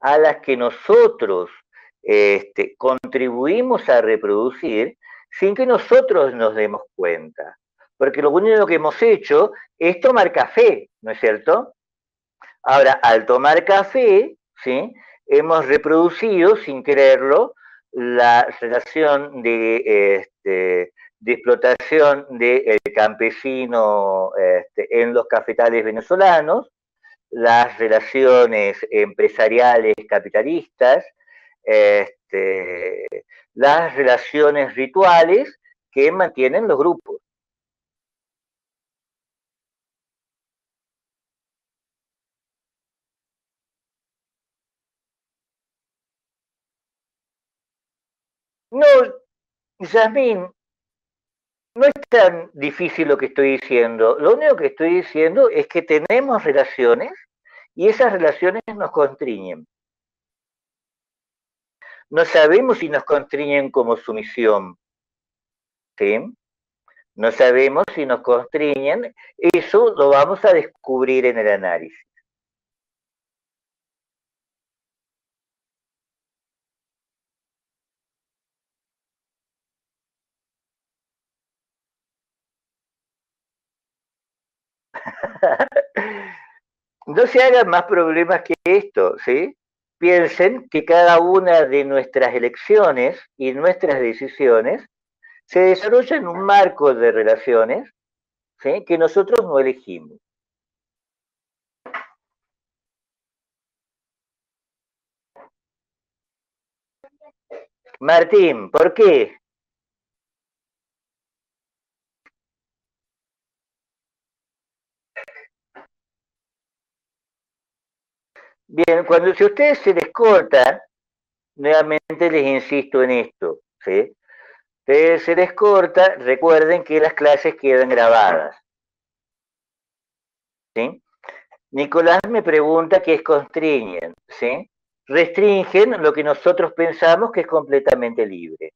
a las que nosotros contribuimos a reproducir sin que nosotros nos demos cuenta. Porque lo único que hemos hecho es tomar café, ¿no es cierto? Ahora, al tomar café, ¿sí?, hemos reproducido, sin quererlo, la relación de explotación del campesino en los cafetales venezolanos, las relaciones empresariales capitalistas, las relaciones rituales que mantienen los grupos. No, Yasmín, no es tan difícil lo que estoy diciendo. Lo único que estoy diciendo es que tenemos relaciones y esas relaciones nos constriñen. No sabemos si nos constriñen como sumisión, ¿sí? No sabemos si nos constriñen. Eso lo vamos a descubrir en el análisis. No se hagan más problemas que esto, ¿sí? Piensen que cada una de nuestras elecciones y nuestras decisiones se desarrolla en un marco de relaciones, ¿sí?, que nosotros no elegimos. Martín, ¿por qué? Bien, si a ustedes se les corta, nuevamente les insisto en esto, ¿sí? Ustedes se les corta, recuerden que las clases quedan grabadas, ¿sí? Nicolás me pregunta qué es constriñen, ¿sí? Restringen lo que nosotros pensamos que es completamente libre.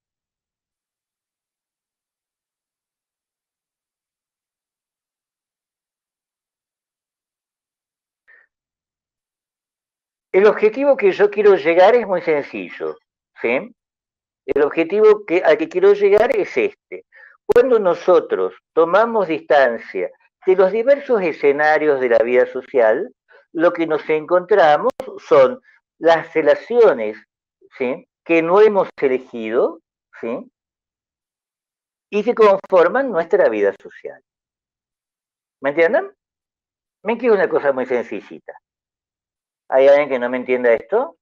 El objetivo que yo quiero llegar es muy sencillo, ¿sí? El objetivo al que quiero llegar es este. Cuando nosotros tomamos distancia de los diversos escenarios de la vida social, lo que nos encontramos son las relaciones, ¿sí?, que no hemos elegido, ¿sí?, y que conforman nuestra vida social. ¿Me entienden? Me queda una cosa muy sencillita. ¿Hay alguien que no me entienda esto?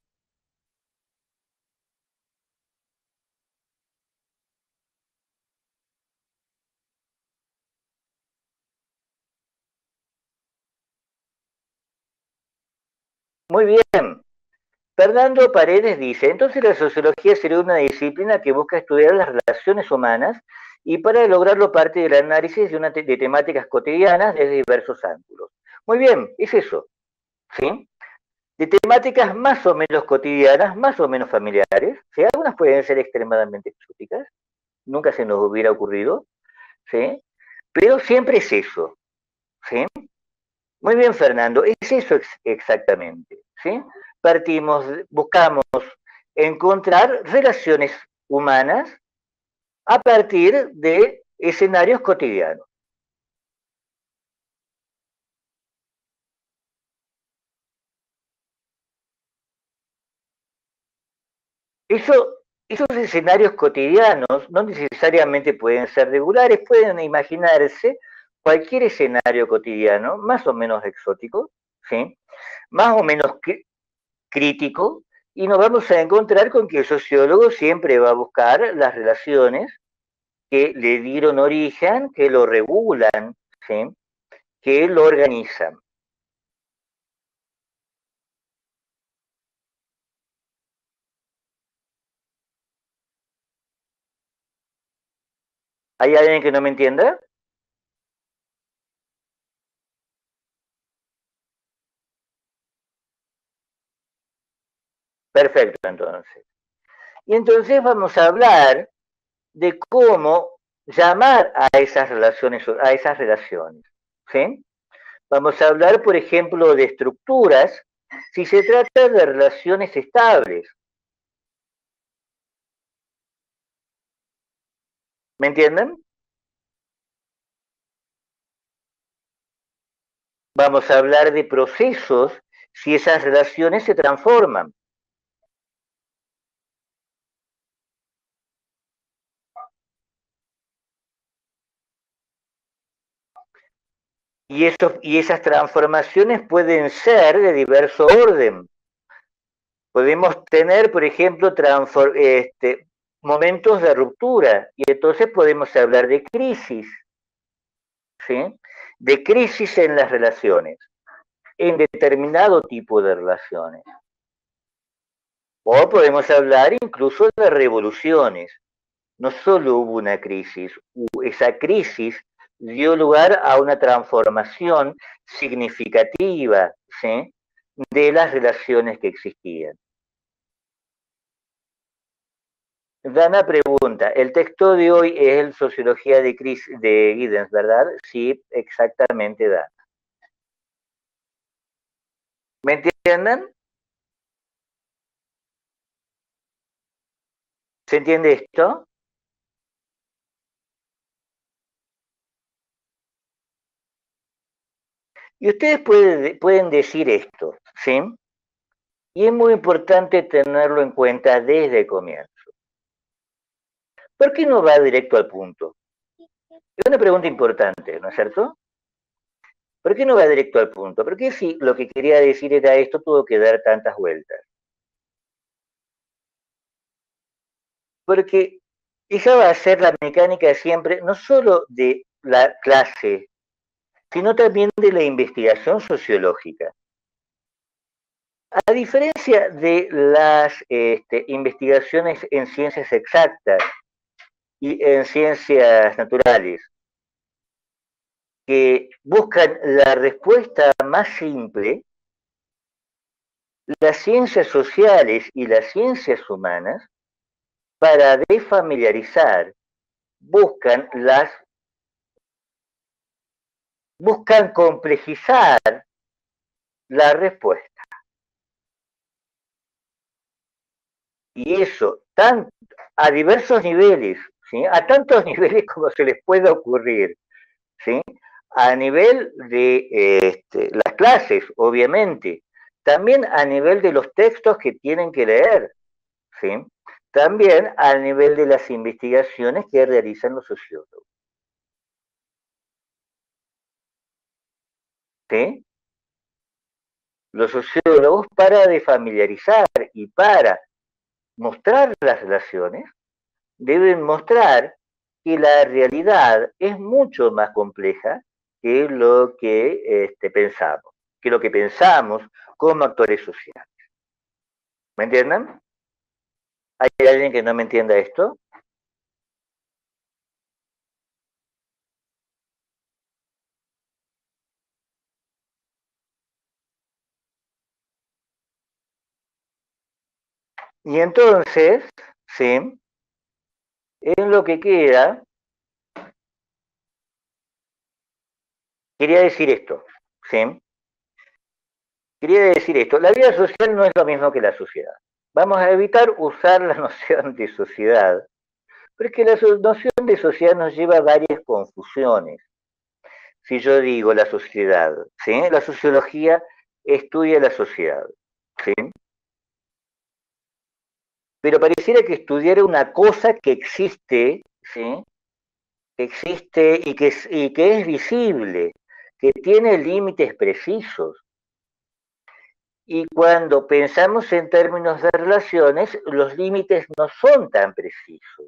Muy bien. Fernando Paredes dice, entonces la sociología sería una disciplina que busca estudiar las relaciones humanas y para lograrlo parte del análisis de temáticas cotidianas desde diversos ángulos. Muy bien, es eso, ¿sí? De temáticas más o menos cotidianas, más o menos familiares, ¿sí? Algunas pueden ser extremadamente exóticas, nunca se nos hubiera ocurrido, ¿sí? Pero siempre es eso, ¿sí? Muy bien, Fernando, es eso exactamente, ¿sí? Buscamos encontrar relaciones humanas a partir de escenarios cotidianos. Esos escenarios cotidianos no necesariamente pueden ser regulares, pueden imaginarse cualquier escenario cotidiano, más o menos exótico, ¿sí? Más o menos crítico, y nos vamos a encontrar con que el sociólogo siempre va a buscar las relaciones que le dieron origen, que lo regulan, ¿sí? Que lo organizan. ¿Hay alguien que no me entienda? Perfecto, entonces. Y entonces vamos a hablar de cómo llamar a esas relaciones, ¿sí? Vamos a hablar, por ejemplo, de estructuras si se trata de relaciones estables. ¿Me entienden? Vamos a hablar de procesos si esas relaciones se transforman. Y esas transformaciones pueden ser de diverso orden. Podemos tener, por ejemplo, momentos de ruptura y entonces podemos hablar de crisis, ¿sí? De crisis en las relaciones, en determinado tipo de relaciones. O podemos hablar incluso de revoluciones. No solo hubo una crisis, esa crisis dio lugar a una transformación significativa, ¿sí? De las relaciones que existían. Dana pregunta, el texto de hoy es el Sociología de Giddens, ¿verdad? Sí, exactamente, Dana. ¿Me entienden? ¿Se entiende esto? Y ustedes pueden decir esto, ¿sí? Y es muy importante tenerlo en cuenta desde el comienzo. ¿Por qué no va directo al punto? Es una pregunta importante, ¿no es cierto? ¿Por qué no va directo al punto? ¿Por qué si lo que quería decir era esto, tuvo que dar tantas vueltas? Porque esa va a ser la mecánica siempre, no solo de la clase, sino también de la investigación sociológica. A diferencia de las investigaciones en ciencias exactas y en ciencias naturales, que buscan la respuesta más simple, las ciencias sociales y las ciencias humanas, para desfamiliarizar, buscan complejizar la respuesta. Y eso a diversos niveles, ¿sí? A tantos niveles como se les pueda ocurrir, ¿sí? A nivel de las clases, obviamente, también a nivel de los textos que tienen que leer, ¿sí? También a nivel de las investigaciones que realizan los sociólogos. ¿Sí? Los sociólogos, para desfamiliarizar y para mostrar las relaciones, deben mostrar que la realidad es mucho más compleja que lo que pensamos, que lo que pensamos como actores sociales. ¿Me entienden? ¿Hay alguien que no me entienda esto? Y entonces, ¿sí? En lo que queda, quería decir esto, ¿sí? Quería decir esto, la vida social no es lo mismo que la sociedad. Vamos a evitar usar la noción de sociedad, porque la noción de sociedad nos lleva a varias confusiones. Si yo digo la sociedad, ¿sí? La sociología estudia la sociedad, ¿sí? pero pareciera que estudiara una cosa que existe, ¿sí? Que existe y que es visible, que tiene límites precisos. Y cuando pensamos en términos de relaciones, los límites no son tan precisos.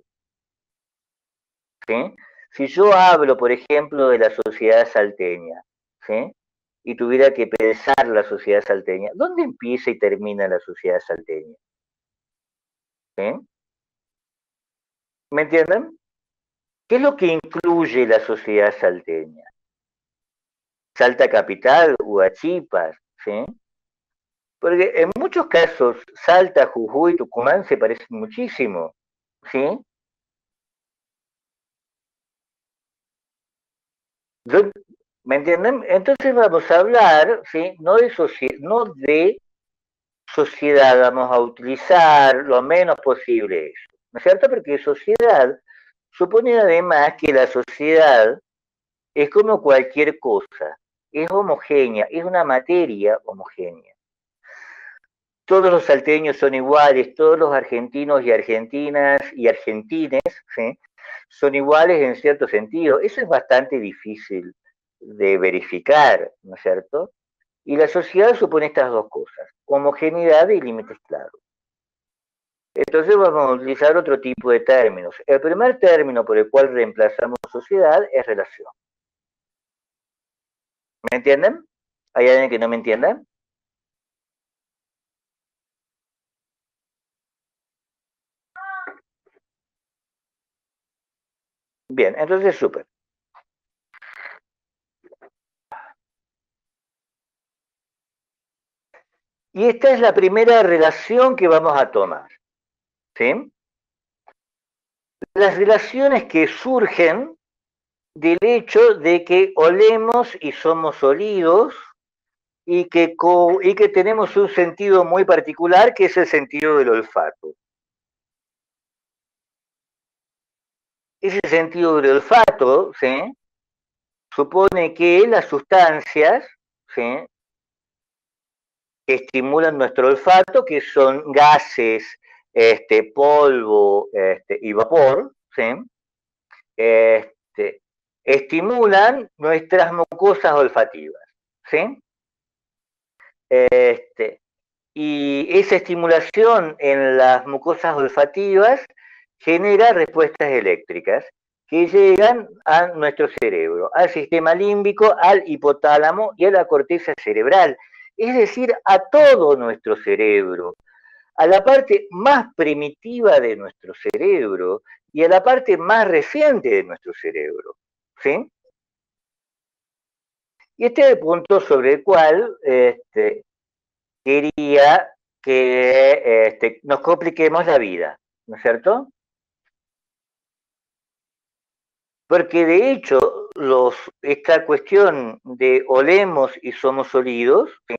¿Sí? Si yo hablo, por ejemplo, de la sociedad salteña, ¿sí? Y tuviera que pensar la sociedad salteña, ¿dónde empieza y termina la sociedad salteña? ¿Sí? ¿Me entienden? ¿Qué es lo que incluye la sociedad salteña? Salta Capital, Huachipas, ¿sí? Porque en muchos casos Salta, Jujuy, Tucumán se parecen muchísimo, ¿sí? Yo, ¿me entienden? Entonces vamos a hablar, ¿sí? No de sociedad, vamos a utilizar lo menos posible eso, ¿no es cierto? Porque sociedad supone además que la sociedad es como cualquier cosa, es homogénea, es una materia homogénea. Todos los salteños son iguales, todos los argentinos y argentinas y argentines, ¿sí? Son iguales en cierto sentido. Eso es bastante difícil de verificar, ¿no es cierto? Y la sociedad supone estas dos cosas, homogeneidad y límites claros. Entonces vamos a utilizar otro tipo de términos. El primer término por el cual reemplazamos sociedad es relación. ¿Me entienden? ¿Hay alguien que no me entienda? Bien, entonces súper. Y esta es la primera relación que vamos a tomar, ¿sí? Las relaciones que surgen del hecho de que olemos y somos olidos y que tenemos un sentido muy particular que es el sentido del olfato. Ese sentido del olfato, ¿sí? Supone que las sustancias, ¿sí? Que estimulan nuestro olfato, que son gases, polvo y vapor, ¿sí? Estimulan nuestras mucosas olfativas, ¿sí? Y esa estimulación en las mucosas olfativas genera respuestas eléctricas que llegan a nuestro cerebro, al sistema límbico, al hipotálamo y a la corteza cerebral, es decir, a todo nuestro cerebro, a la parte más primitiva de nuestro cerebro y a la parte más reciente de nuestro cerebro, ¿sí? Y este es el punto sobre el cual quería que nos compliquemos la vida, ¿no es cierto? Porque de hecho, esta cuestión de olemos y somos olidos, ¿sí?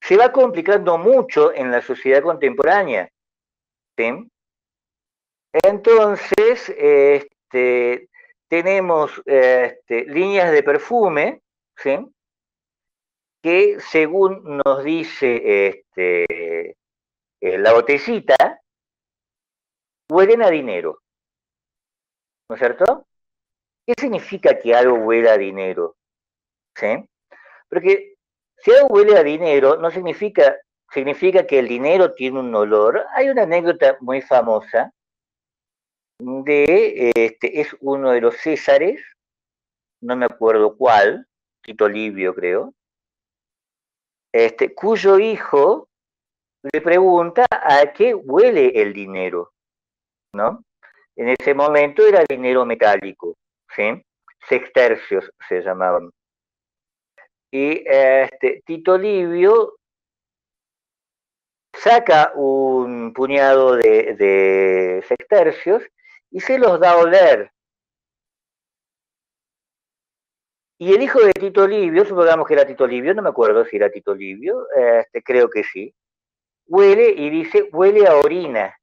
Se va complicando mucho en la sociedad contemporánea, ¿sí? Entonces, tenemos líneas de perfume, ¿sí? Que según nos dice la botellita, huelen a dinero, ¿no es cierto? ¿Qué significa que algo huela a dinero? ¿Sí? Porque si algo huele a dinero, no significa que el dinero tiene un olor. Hay una anécdota muy famosa es uno de los Césares, no me acuerdo cuál, Tito Livio creo, cuyo hijo le pregunta a qué huele el dinero, ¿no? En ese momento era dinero metálico, ¿sí? Sextercios se llamaban. Y Tito Livio saca un puñado de sextercios y se los da a oler. Y el hijo de Tito Livio, supongamos que era Tito Livio, no me acuerdo si era Tito Livio, creo que sí, huele y dice, huele a orina.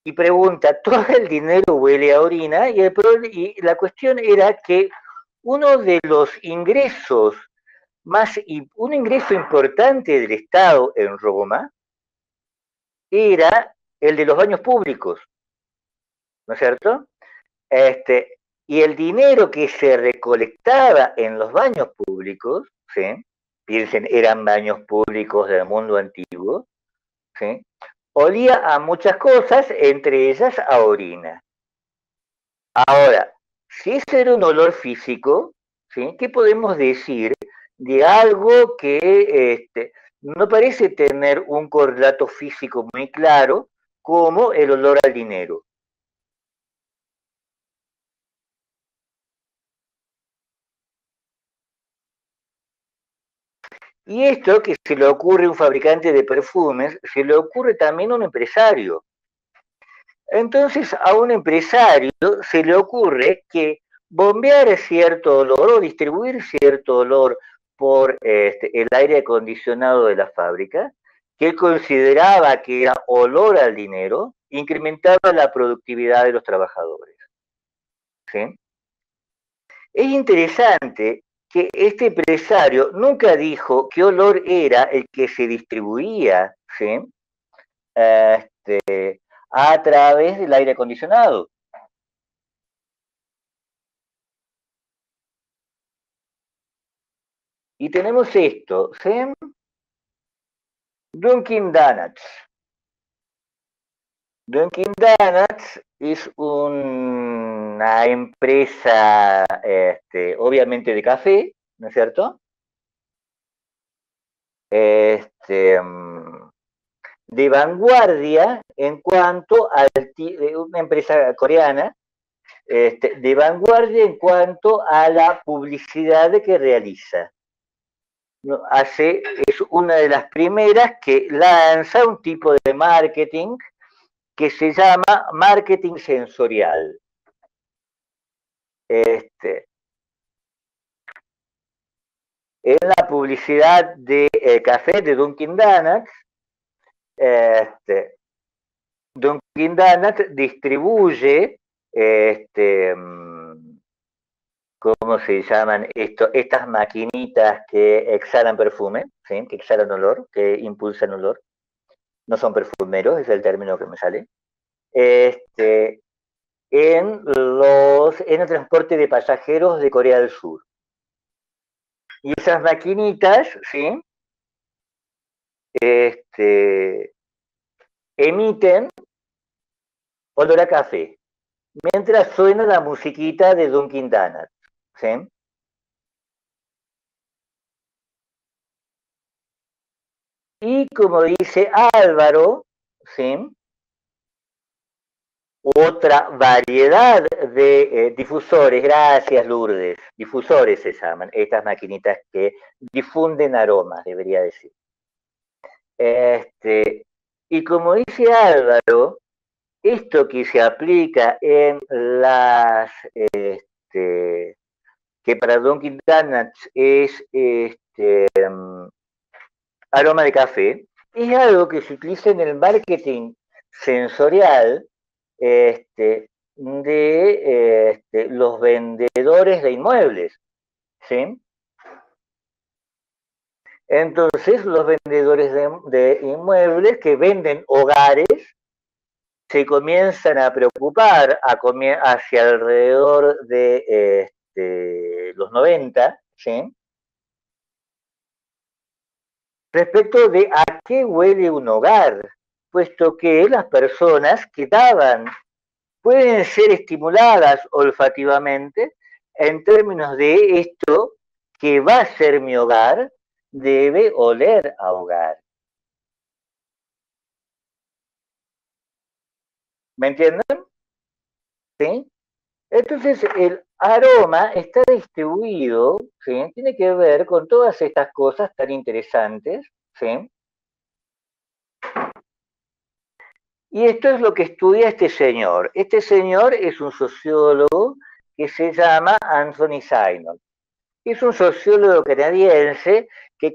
Y pregunta, ¿todo el dinero huele a orina? Y la cuestión era que uno de los ingresos un ingreso importante del Estado en Roma era el de los baños públicos, ¿no es cierto? Y el dinero que se recolectaba en los baños públicos, ¿sí? Piensen, eran baños públicos del mundo antiguo, ¿sí? Olía a muchas cosas, entre ellas a orina. Ahora, si ese era un olor físico, ¿sí? ¿Qué podemos decir de algo que no parece tener un correlato físico muy claro, como el olor al dinero? Y esto que se le ocurre a un fabricante de perfumes, se le ocurre también a un empresario. Entonces a un empresario se le ocurre que bombear cierto olor o distribuir cierto olor por el aire acondicionado de la fábrica, que él consideraba que era olor al dinero, incrementaba la productividad de los trabajadores. ¿Sí? Es interesante que este empresario nunca dijo qué olor era el que se distribuía, ¿sí? A través del aire acondicionado. Y tenemos esto, ¿sí? Dunkin' Donuts. Dunkin' Donuts es una empresa, obviamente de café, ¿no es cierto? De vanguardia en cuanto a una empresa coreana, de vanguardia en cuanto a la publicidad que realiza. Es una de las primeras que lanza un tipo de marketing que se llama marketing sensorial. En la publicidad de café de Dunkin' Donuts, Dunkin' Donuts distribuye, ¿cómo se llaman esto? Estas maquinitas que exhalan perfume, ¿sí? Que exhalan olor, que impulsan olor. No son perfumeros, es el término que me sale. En el transporte de pasajeros de Corea del Sur. Y esas maquinitas, ¿sí? Emiten olor a café, mientras suena la musiquita de Dunkin' Donuts, ¿sí? Y como dice Álvaro, ¿sí? Otra variedad de difusores, gracias Lourdes, difusores se llaman, estas maquinitas que difunden aromas, debería decir. Y como dice Álvaro, esto que se aplica en las, que para Dunkin' Donuts es aroma de café, es algo que se utiliza en el marketing sensorial de los vendedores de inmuebles, ¿sí? Entonces, los vendedores de inmuebles que venden hogares se comienzan a preocupar hacia alrededor de los 90, ¿sí? Respecto de a qué huele un hogar, puesto que las personas pueden ser estimuladas olfativamente en términos de esto que va a ser mi hogar, debe oler a hogar. ¿Me entienden? ¿Sí? Entonces, el aroma está distribuido, ¿sí? Tiene que ver con todas estas cosas tan interesantes, ¿sí? Y esto es lo que estudia este señor. Este señor es un sociólogo que se llama Anthony Simon. Es un sociólogo canadiense que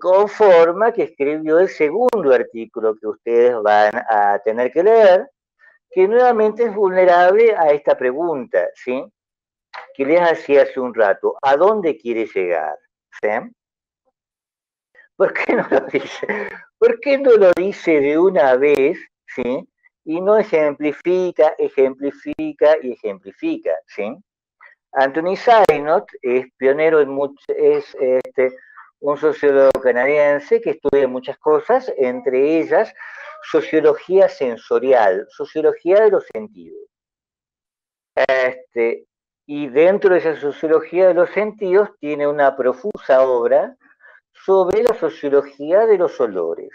escribió el segundo artículo que ustedes van a tener que leer, que nuevamente es vulnerable a esta pregunta, ¿sí? que les hacía hace un rato. ¿A dónde quiere llegar? ¿Sí? ¿Por qué no lo dice? ¿Por qué no lo dice de una vez? ¿Sí? Y no ejemplifica, ejemplifica y ejemplifica. ¿Sí? Anthony Synod es pionero en un sociólogo canadiense que estudia muchas cosas, entre ellas sociología sensorial, sociología de los sentidos. Y dentro de esa sociología de los sentidos tiene una profusa obra sobre la sociología de los olores.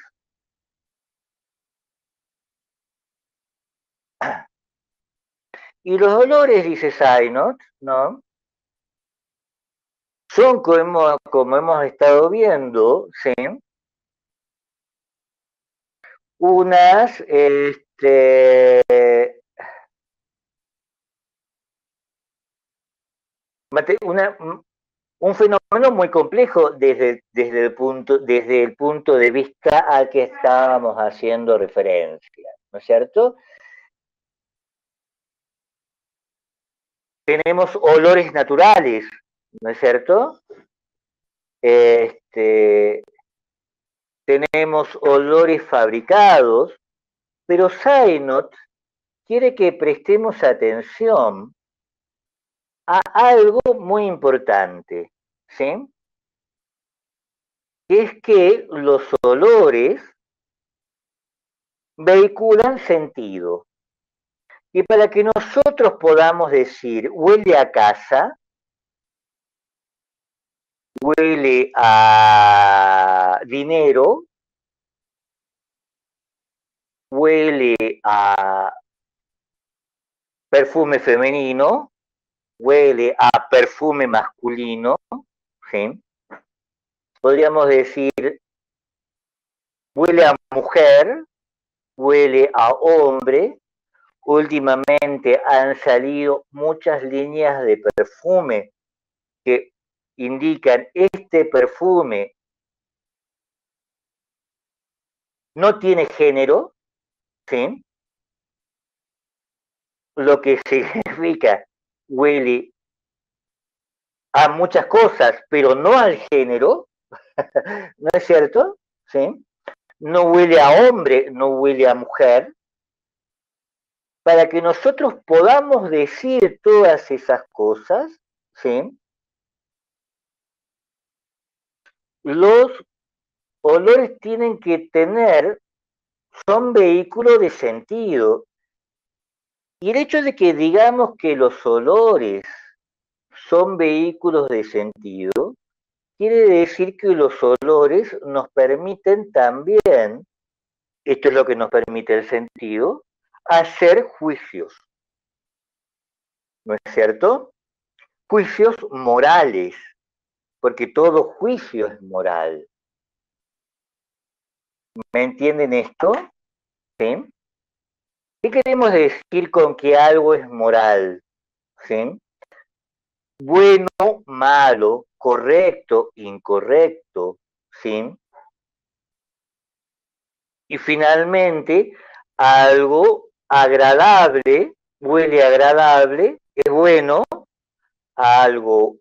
Y los olores, dice Synod, ¿no? Son, como hemos estado viendo, ¿sí? Unas, un fenómeno muy complejo desde el punto de vista al que estábamos haciendo referencia, ¿no es cierto? Tenemos olores naturales, ¿no es cierto? Tenemos olores fabricados, pero Synod quiere que prestemos atención a algo muy importante, ¿sí? Que es que los olores vehiculan sentido. Y para que nosotros podamos decir, huele a casa, huele a dinero, huele a perfume femenino, huele a perfume masculino, ¿sí? Podríamos decir, huele a mujer, huele a hombre. Últimamente han salido muchas líneas de perfume que indican este perfume no tiene género, ¿sí? Lo que significa huele a muchas cosas, pero no al género, ¿no es cierto? ¿Sí? No huele a hombre, no huele a mujer. Para que nosotros podamos decir todas esas cosas, ¿sí? Los olores tienen que son vehículos de sentido. Y el hecho de que digamos que los olores son vehículos de sentido, quiere decir que los olores nos permiten también, esto es lo que nos permite el sentido, hacer juicios. ¿No es cierto? Juicios morales, porque todo juicio es moral. ¿Me entienden esto? ¿Sí? ¿Qué queremos decir con que algo es moral? ¿Sí? Bueno, malo, correcto, incorrecto, ¿sí? Y finalmente, algo agradable, huele agradable, es bueno, algo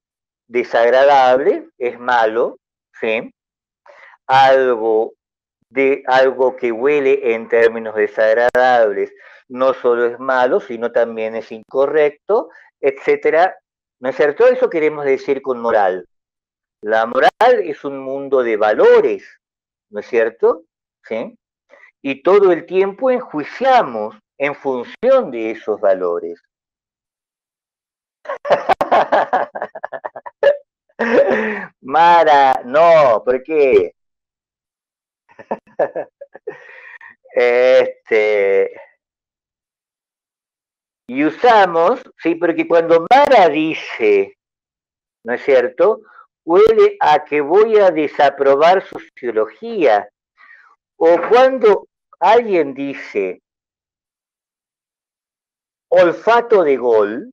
desagradable es malo, ¿sí? Algo que huele en términos desagradables no solo es malo, sino también es incorrecto, etcétera. ¿No es cierto? Eso queremos decir con moral. La moral es un mundo de valores, ¿no es cierto? ¿Sí? Y todo el tiempo enjuiciamos en función de esos valores. Mara, no, ¿por qué? Y usamos, sí, porque cuando Mara dice, ¿no es cierto? Huele a que voy a desaprobar sociología. O cuando alguien dice olfato de gol,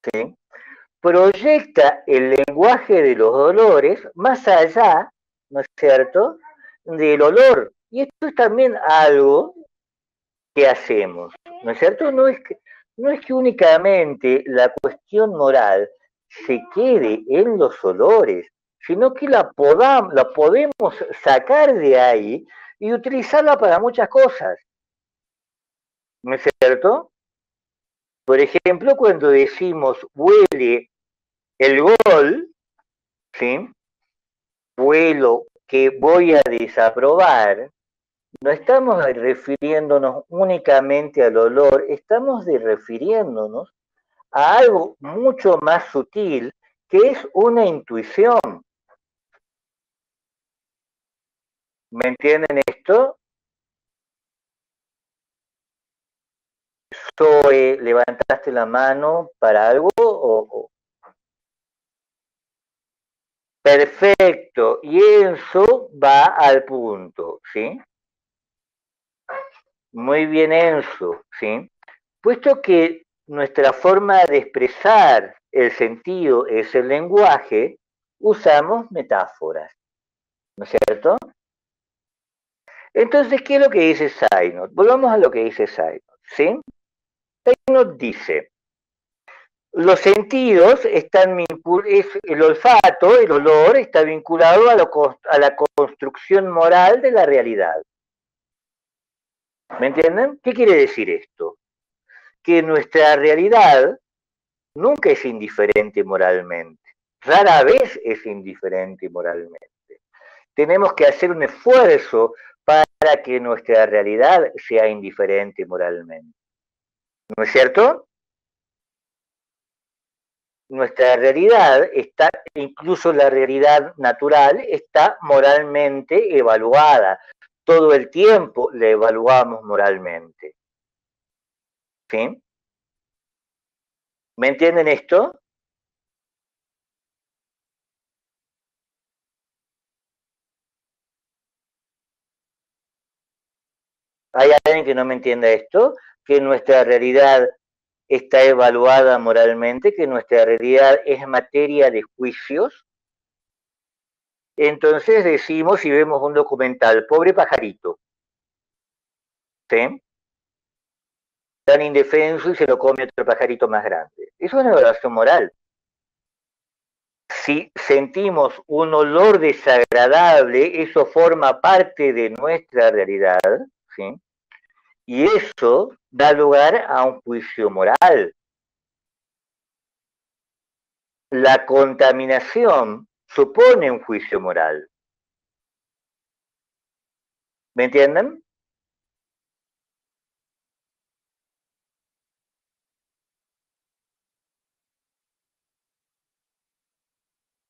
¿sí? Proyecta el lenguaje de los olores más allá, ¿no es cierto?, del olor. Y esto es también algo que hacemos, ¿no es cierto? no es que únicamente la cuestión moral se quede en los olores, sino que la podemos sacar de ahí y utilizarla para muchas cosas. ¿No es cierto? Por ejemplo, cuando decimos huele el gol, ¿sí? Vuelo que voy a desaprobar, no estamos refiriéndonos únicamente al olor, estamos refiriéndonos a algo mucho más sutil, que es una intuición. ¿Me entienden esto? Zoe, ¿levantaste la mano para algo? Perfecto, y Enzo va al punto, ¿sí? Muy bien, Enzo, ¿sí? Puesto que nuestra forma de expresar el sentido es el lenguaje, usamos metáforas, ¿no es cierto? Entonces, ¿qué es lo que dice Sainot? Volvamos a lo que dice Sainot, ¿sí? Sainot dice, los sentidos están vinculados, el olfato, el olor, está vinculado a la construcción moral de la realidad. ¿Me entienden? ¿Qué quiere decir esto? Que nuestra realidad nunca es indiferente moralmente. Rara vez es indiferente moralmente. Tenemos que hacer un esfuerzo para que nuestra realidad sea indiferente moralmente. ¿No es cierto? Nuestra realidad está, incluso la realidad natural, está moralmente evaluada. Todo el tiempo la evaluamos moralmente. ¿Sí? ¿Me entienden esto? ¿Hay alguien que no me entienda esto? Que nuestra realidad está evaluada moralmente, que nuestra realidad es materia de juicios. Entonces decimos, si vemos un documental, pobre pajarito, ¿sí? Tan indefenso y se lo come otro pajarito más grande. Eso es una evaluación moral. Si sentimos un olor desagradable, eso forma parte de nuestra realidad, ¿sí? Y eso da lugar a un juicio moral. La contaminación supone un juicio moral. ¿Me entienden?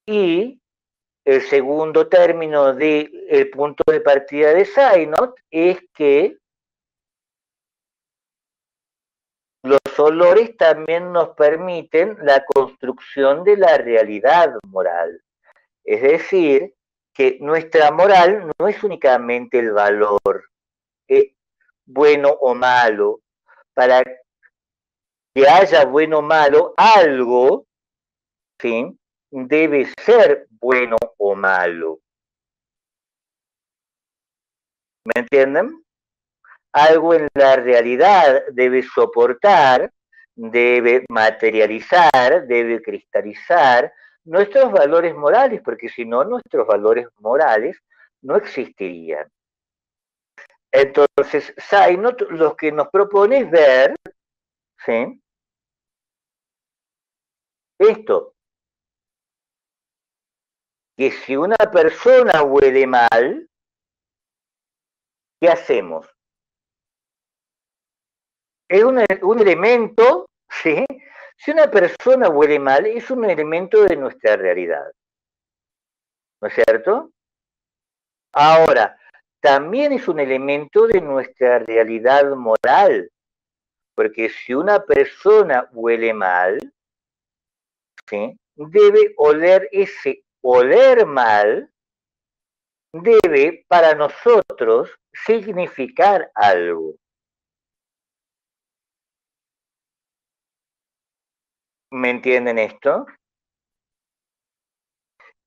Y el segundo término del punto de partida de Sainot es que los olores también nos permiten la construcción de la realidad moral. Es decir, que nuestra moral no es únicamente el valor, bueno o malo. Para que haya bueno o malo, algo, ¿sí?, debe ser bueno o malo. ¿Me entienden? Algo en la realidad debe soportar, debe materializar, debe cristalizar nuestros valores morales, porque si no, nuestros valores morales no existirían. Entonces, Sainot lo que nos propone es ver, ¿sí?, esto, que si una persona huele mal, ¿qué hacemos? Es un elemento, ¿sí? Si una persona huele mal, es un elemento de nuestra realidad, ¿no es cierto? Ahora, también es un elemento de nuestra realidad moral, porque si una persona huele mal, ¿sí?, debe oler ese oler mal, debe para nosotros significar algo. ¿Me entienden esto?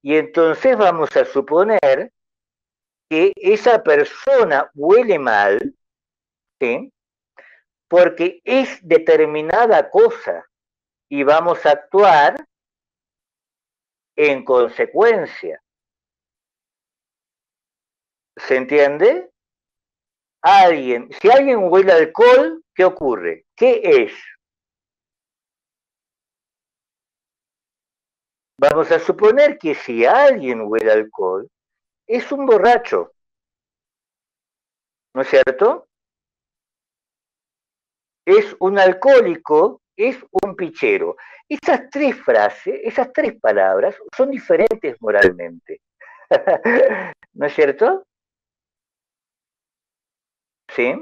Y entonces vamos a suponer que esa persona huele mal, ¿sí?, porque es determinada cosa y vamos a actuar en consecuencia. ¿Se entiende? Si alguien huele alcohol, ¿qué ocurre? ¿Qué es? Vamos a suponer que si alguien huele alcohol, es un borracho, ¿no es cierto? Es un alcohólico, es un pichero. Esas tres frases, esas tres palabras son diferentes moralmente. ¿No es cierto? ¿Sí?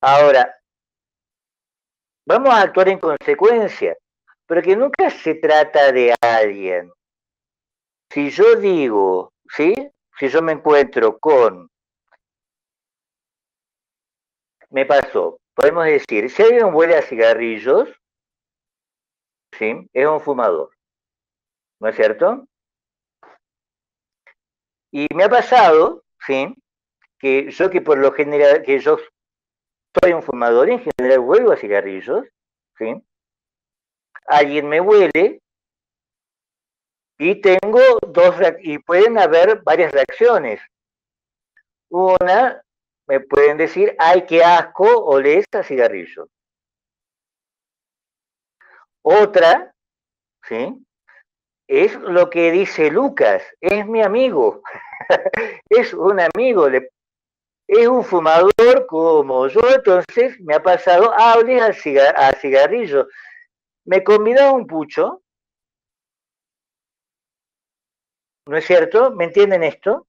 Ahora, vamos a actuar en consecuencia, pero que nunca se trata de alguien. Si yo digo, ¿sí? Si yo me encuentro con, me pasó, podemos decir, si alguien huele a cigarrillos, ¿sí? Es un fumador, ¿no es cierto? Y me ha pasado, ¿sí? Que por lo general, que yo soy un fumador, en general huelo a cigarrillos, ¿sí? Alguien me huele y y pueden haber varias reacciones. Una, me pueden decir, ay, qué asco, olés a cigarrillo. Otra, ¿sí? Es lo que dice Lucas, es mi amigo, es un amigo, es un fumador como yo, entonces me ha pasado, olés a cigarrillo. Me convidó un pucho, ¿no es cierto? ¿Me entienden esto?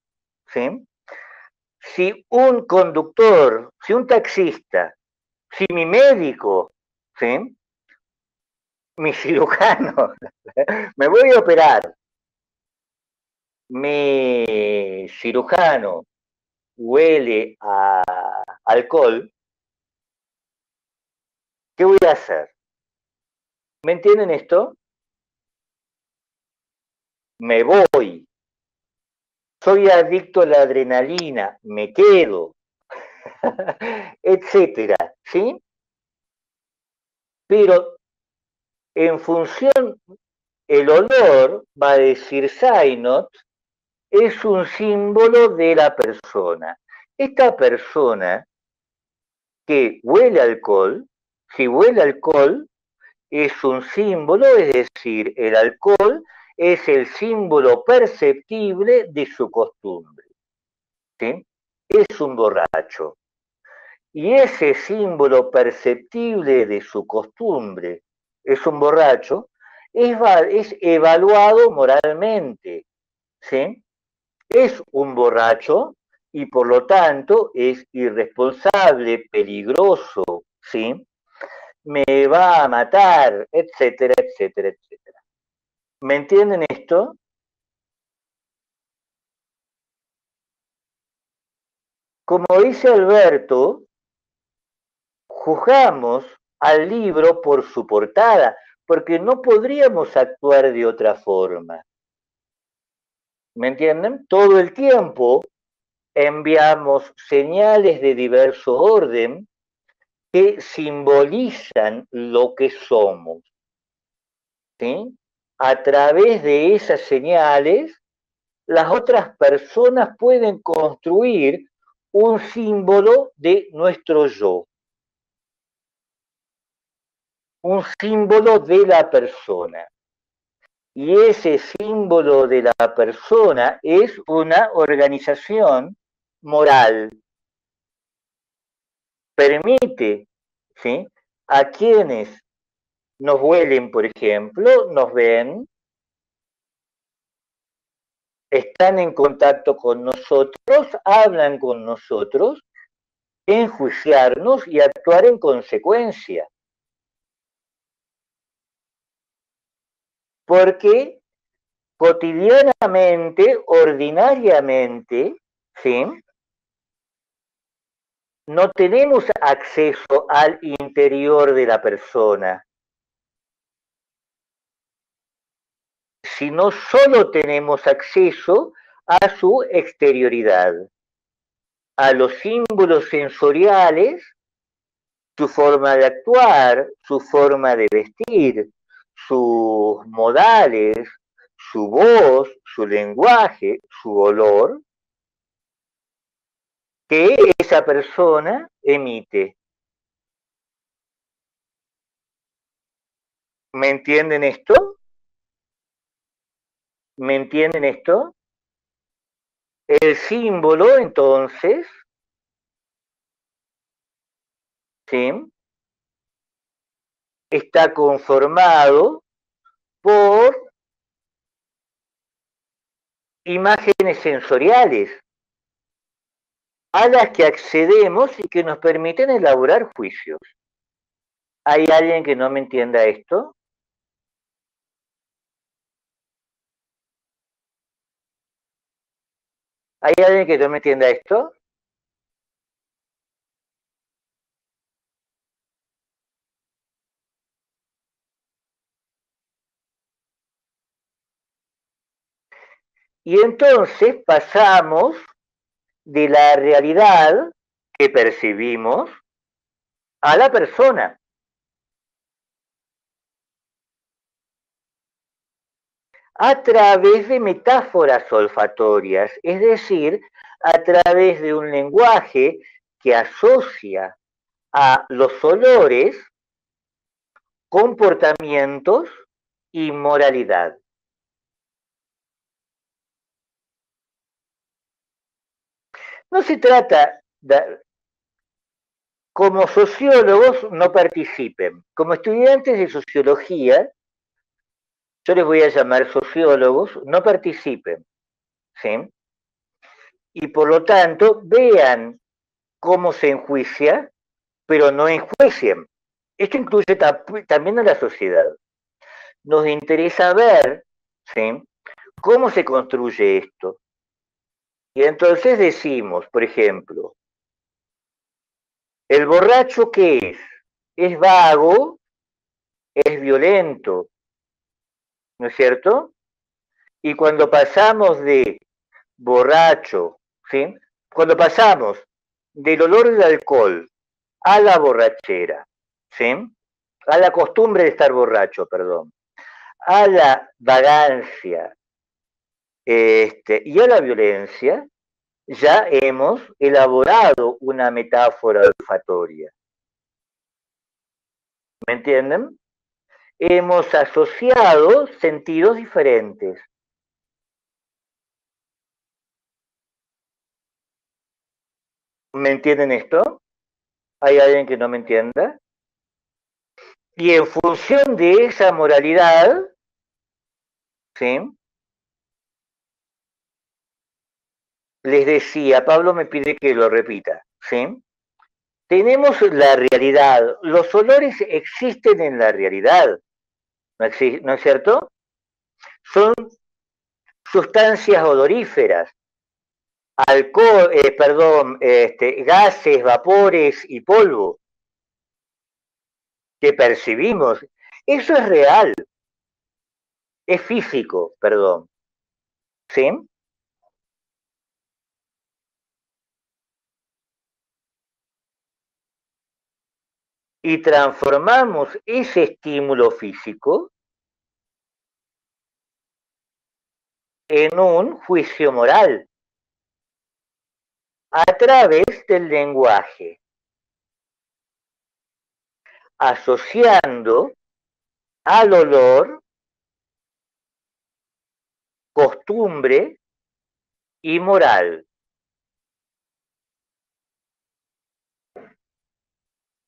¿Sí? Si un conductor, si un taxista, si mi médico, ¿sí? Mi cirujano, me voy a operar, mi cirujano huele a alcohol, ¿qué voy a hacer? ¿Me entienden esto? Me voy. Soy adicto a la adrenalina, me quedo, etcétera, ¿sí? Pero en función, el olor, va a decir Sainot, es un símbolo de la persona. Esta persona que huele alcohol, si huele alcohol, es un símbolo, es decir, el alcohol es el símbolo perceptible de su costumbre, ¿sí? Es un borracho. Y ese símbolo perceptible de su costumbre, es un borracho, es evaluado moralmente, ¿sí? Es un borracho y por lo tanto es irresponsable, peligroso, ¿sí? Me va a matar, etcétera, etcétera, etcétera. ¿Me entienden esto? Como dice Alberto, juzgamos al libro por su portada, porque no podríamos actuar de otra forma. ¿Me entienden? Todo el tiempo enviamos señales de diverso orden que simbolizan lo que somos, ¿sí? A través de esas señales, las otras personas pueden construir un símbolo de nuestro yo, un símbolo de la persona. Y ese símbolo de la persona es una organización moral. Permite, ¿sí?, a quienes nos huelen, por ejemplo, nos ven, están en contacto con nosotros, hablan con nosotros, enjuiciarnos y actuar en consecuencia. Porque cotidianamente, ordinariamente, ¿sí?, no tenemos acceso al interior de la persona, sino solo tenemos acceso a su exterioridad, a los símbolos sensoriales su forma de actuar, su forma de vestir, sus modales, su voz, su lenguaje, su olor, que esa persona emite. ¿Me entienden esto? ¿Me entienden esto? El símbolo, entonces, ¿sí?, está conformado por imágenes sensoriales a las que accedemos y que nos permiten elaborar juicios. ¿Hay alguien que no me entienda esto? ¿Hay alguien que no me entienda esto? Y entonces pasamos de la realidad que percibimos a la persona. A través de metáforas olfatorias, es decir, a través de un lenguaje que asocia a los olores comportamientos y moralidad. No se trata de, como sociólogos no participen, como estudiantes de sociología, yo les voy a llamar sociólogos, no participen, ¿sí? Y por lo tanto vean cómo se enjuicia, pero no enjuicien. Esto incluye también a la sociedad. Nos interesa ver, ¿sí?, cómo se construye esto. Y entonces decimos, por ejemplo, ¿el borracho qué es? Es vago, es violento, ¿no es cierto? Y cuando pasamos de borracho, ¿sí?, cuando pasamos del olor del alcohol a la borrachera, ¿sí?, a la costumbre de estar borracho, perdón, a la vagancia, y a la violencia, ya hemos elaborado una metáfora olfatoria. ¿Me entienden? Hemos asociado sentidos diferentes. ¿Me entienden esto? ¿Hay alguien que no me entienda? Y en función de esa moralidad, ¿sí?, les decía, Pablo me pide que lo repita, ¿sí? Tenemos la realidad, los olores existen en la realidad, ¿no es cierto? Son sustancias odoríferas, alcohol, gases, vapores y polvo que percibimos. Eso es real, es físico, perdón, ¿sí? Y transformamos ese estímulo físico en un juicio moral a través del lenguaje, asociando al olor costumbre y moral.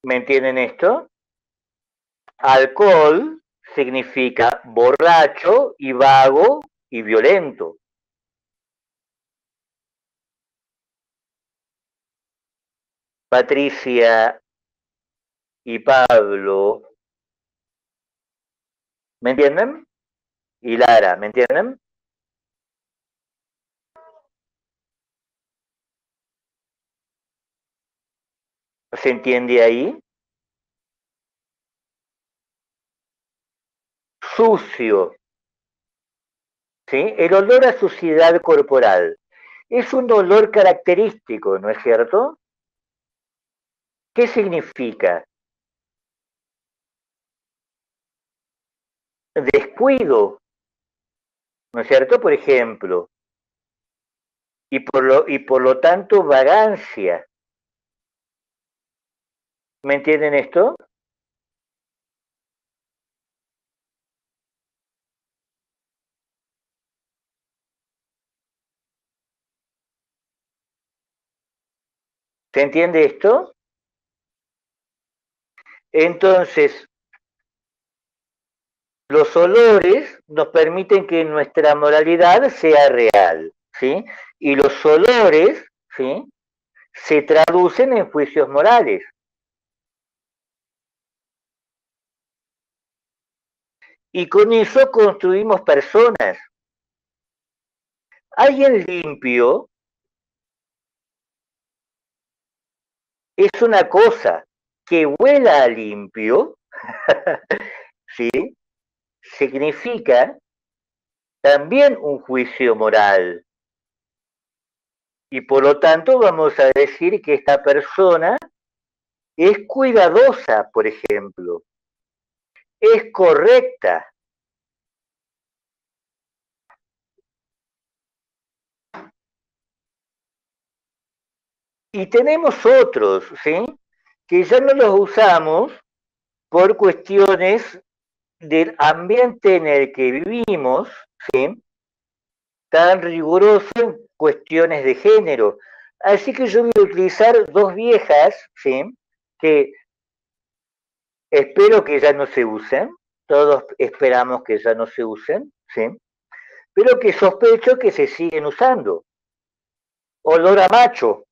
¿Me entienden esto? Alcohol significa borracho y vago y violento. Patricia y Pablo, ¿me entienden? Y Lara, ¿me entienden? ¿Se entiende ahí? Sucio, ¿sí? El olor a suciedad corporal es un olor característico, ¿no es cierto? ¿Qué significa? descuido, ¿no es cierto? Por ejemplo, y por lo tanto vagancia. ¿Me entienden esto? ¿Se entiende esto? Entonces, los olores nos permiten que nuestra moralidad sea real, ¿sí? Y los olores, ¿sí?, se traducen en juicios morales. Y con eso construimos personas. Alguien limpio es una cosa, que huela a limpio, ¿sí?, significa también un juicio moral. Y por lo tanto vamos a decir que esta persona es cuidadosa, por ejemplo, es correcta. Y tenemos otros, ¿sí?, que ya no los usamos por cuestiones del ambiente en el que vivimos, ¿sí?, tan riguroso en cuestiones de género. Así que yo voy a utilizar dos viejas, ¿sí?, que espero que ya no se usen, todos esperamos que ya no se usen, ¿sí?, pero que sospecho que se siguen usando. Olor a macho,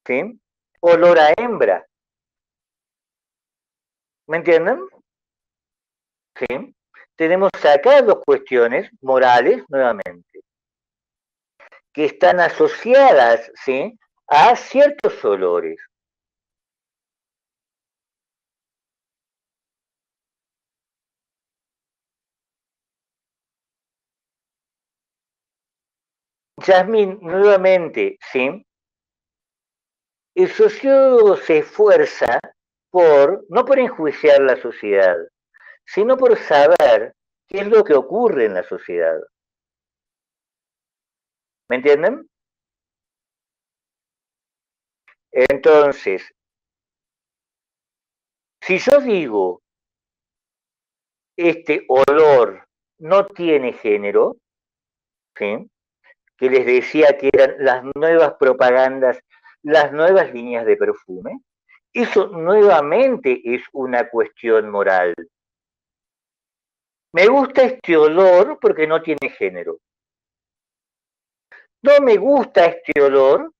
¿sí?, olor a hembra. ¿Me entienden? ¿Sí? Tenemos acá dos cuestiones morales, nuevamente, que están asociadas, ¿sí?, a ciertos olores. Yasmín, nuevamente, ¿sí?, el sociólogo se esfuerza por, no por enjuiciar la sociedad, sino por saber qué es lo que ocurre en la sociedad. ¿Me entienden? Entonces, si yo digo, este olor no tiene género, ¿sí?, que les decía que eran las nuevas propagandas, las nuevas líneas de perfume, eso nuevamente es una cuestión moral. Me gusta este olor porque no tiene género. No me gusta este olor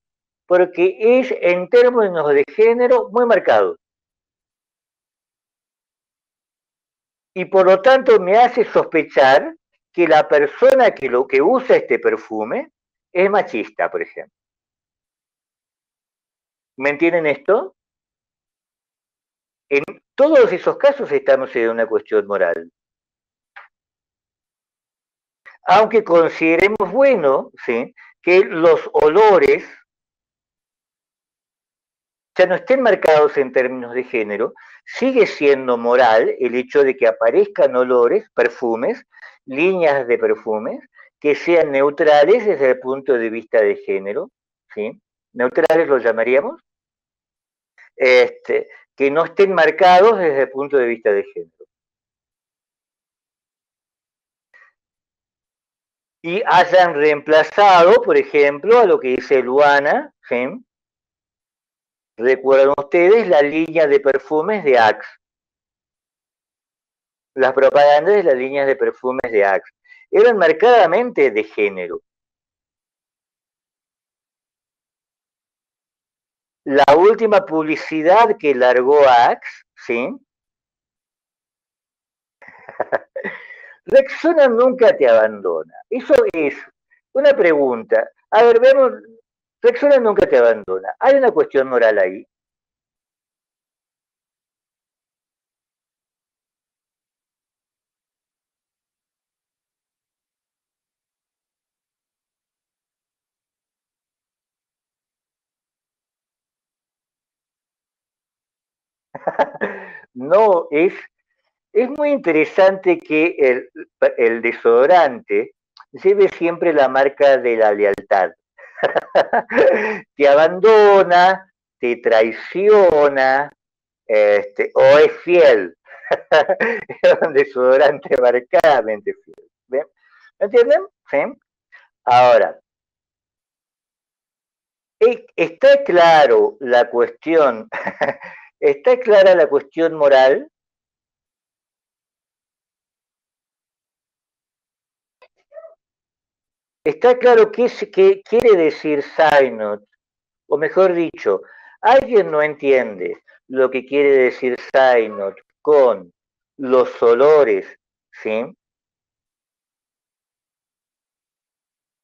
porque es en términos de género muy marcado. Y por lo tanto me hace sospechar que la persona que lo que usa este perfume es machista, por ejemplo. ¿Me entienden esto? En todos esos casos estamos en una cuestión moral. Aunque consideremos bueno, ¿sí?, que los olores ya no estén marcados en términos de género, sigue siendo moral el hecho de que aparezcan olores, perfumes, líneas de perfumes, que sean neutrales desde el punto de vista de género, ¿sí? Neutrales lo llamaríamos, que no estén marcados desde el punto de vista de género. Y hayan reemplazado, por ejemplo, a lo que dice Luana, ¿sí? Recuerdan ustedes la línea de perfumes de Axe, las propagandas de las líneas de perfumes de Axe eran marcadamente de género. La última publicidad que largó Axe, ¿sí? Rexona nunca te abandona. Eso es una pregunta. A ver, vemos, Rexona nunca te abandona. ¿Hay una cuestión moral ahí? No, es Es muy interesante que el desodorante lleve siempre la marca de la lealtad. Te abandona, te traiciona, o es fiel. Es un desodorante marcadamente fiel. ¿Ven? ¿Me entienden? ¿Sí? Ahora, está claro la cuestión, está clara la cuestión moral. Está claro qué quiere decir Synod, o mejor dicho, alguien no entiende lo que quiere decir Synod con los olores, ¿sí?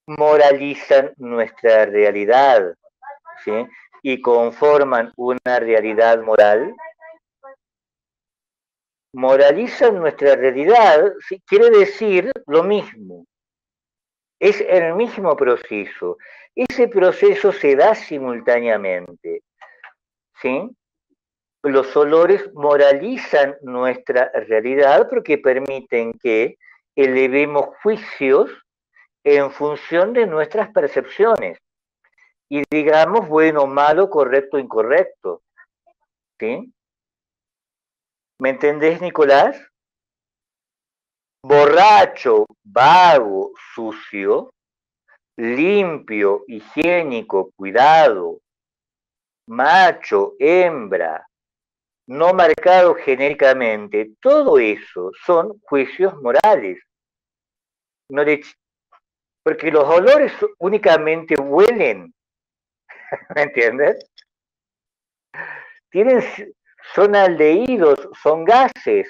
Moralizan nuestra realidad, ¿sí? Y conforman una realidad moral. Moralizan nuestra realidad, ¿sí? Quiere decir lo mismo. Es el mismo proceso. Ese proceso se da simultáneamente, ¿sí? Los olores moralizan nuestra realidad porque permiten que elevemos juicios en función de nuestras percepciones y digamos bueno, malo, correcto, incorrecto. ¿Sí? ¿Me entendés, Nicolás? Borracho, vago, sucio, limpio, higiénico, cuidado, macho, hembra, no marcado genéricamente, todo eso son juicios morales. No de, porque los olores únicamente huelen, ¿me entiendes? Tienen, son aldehídos, son gases.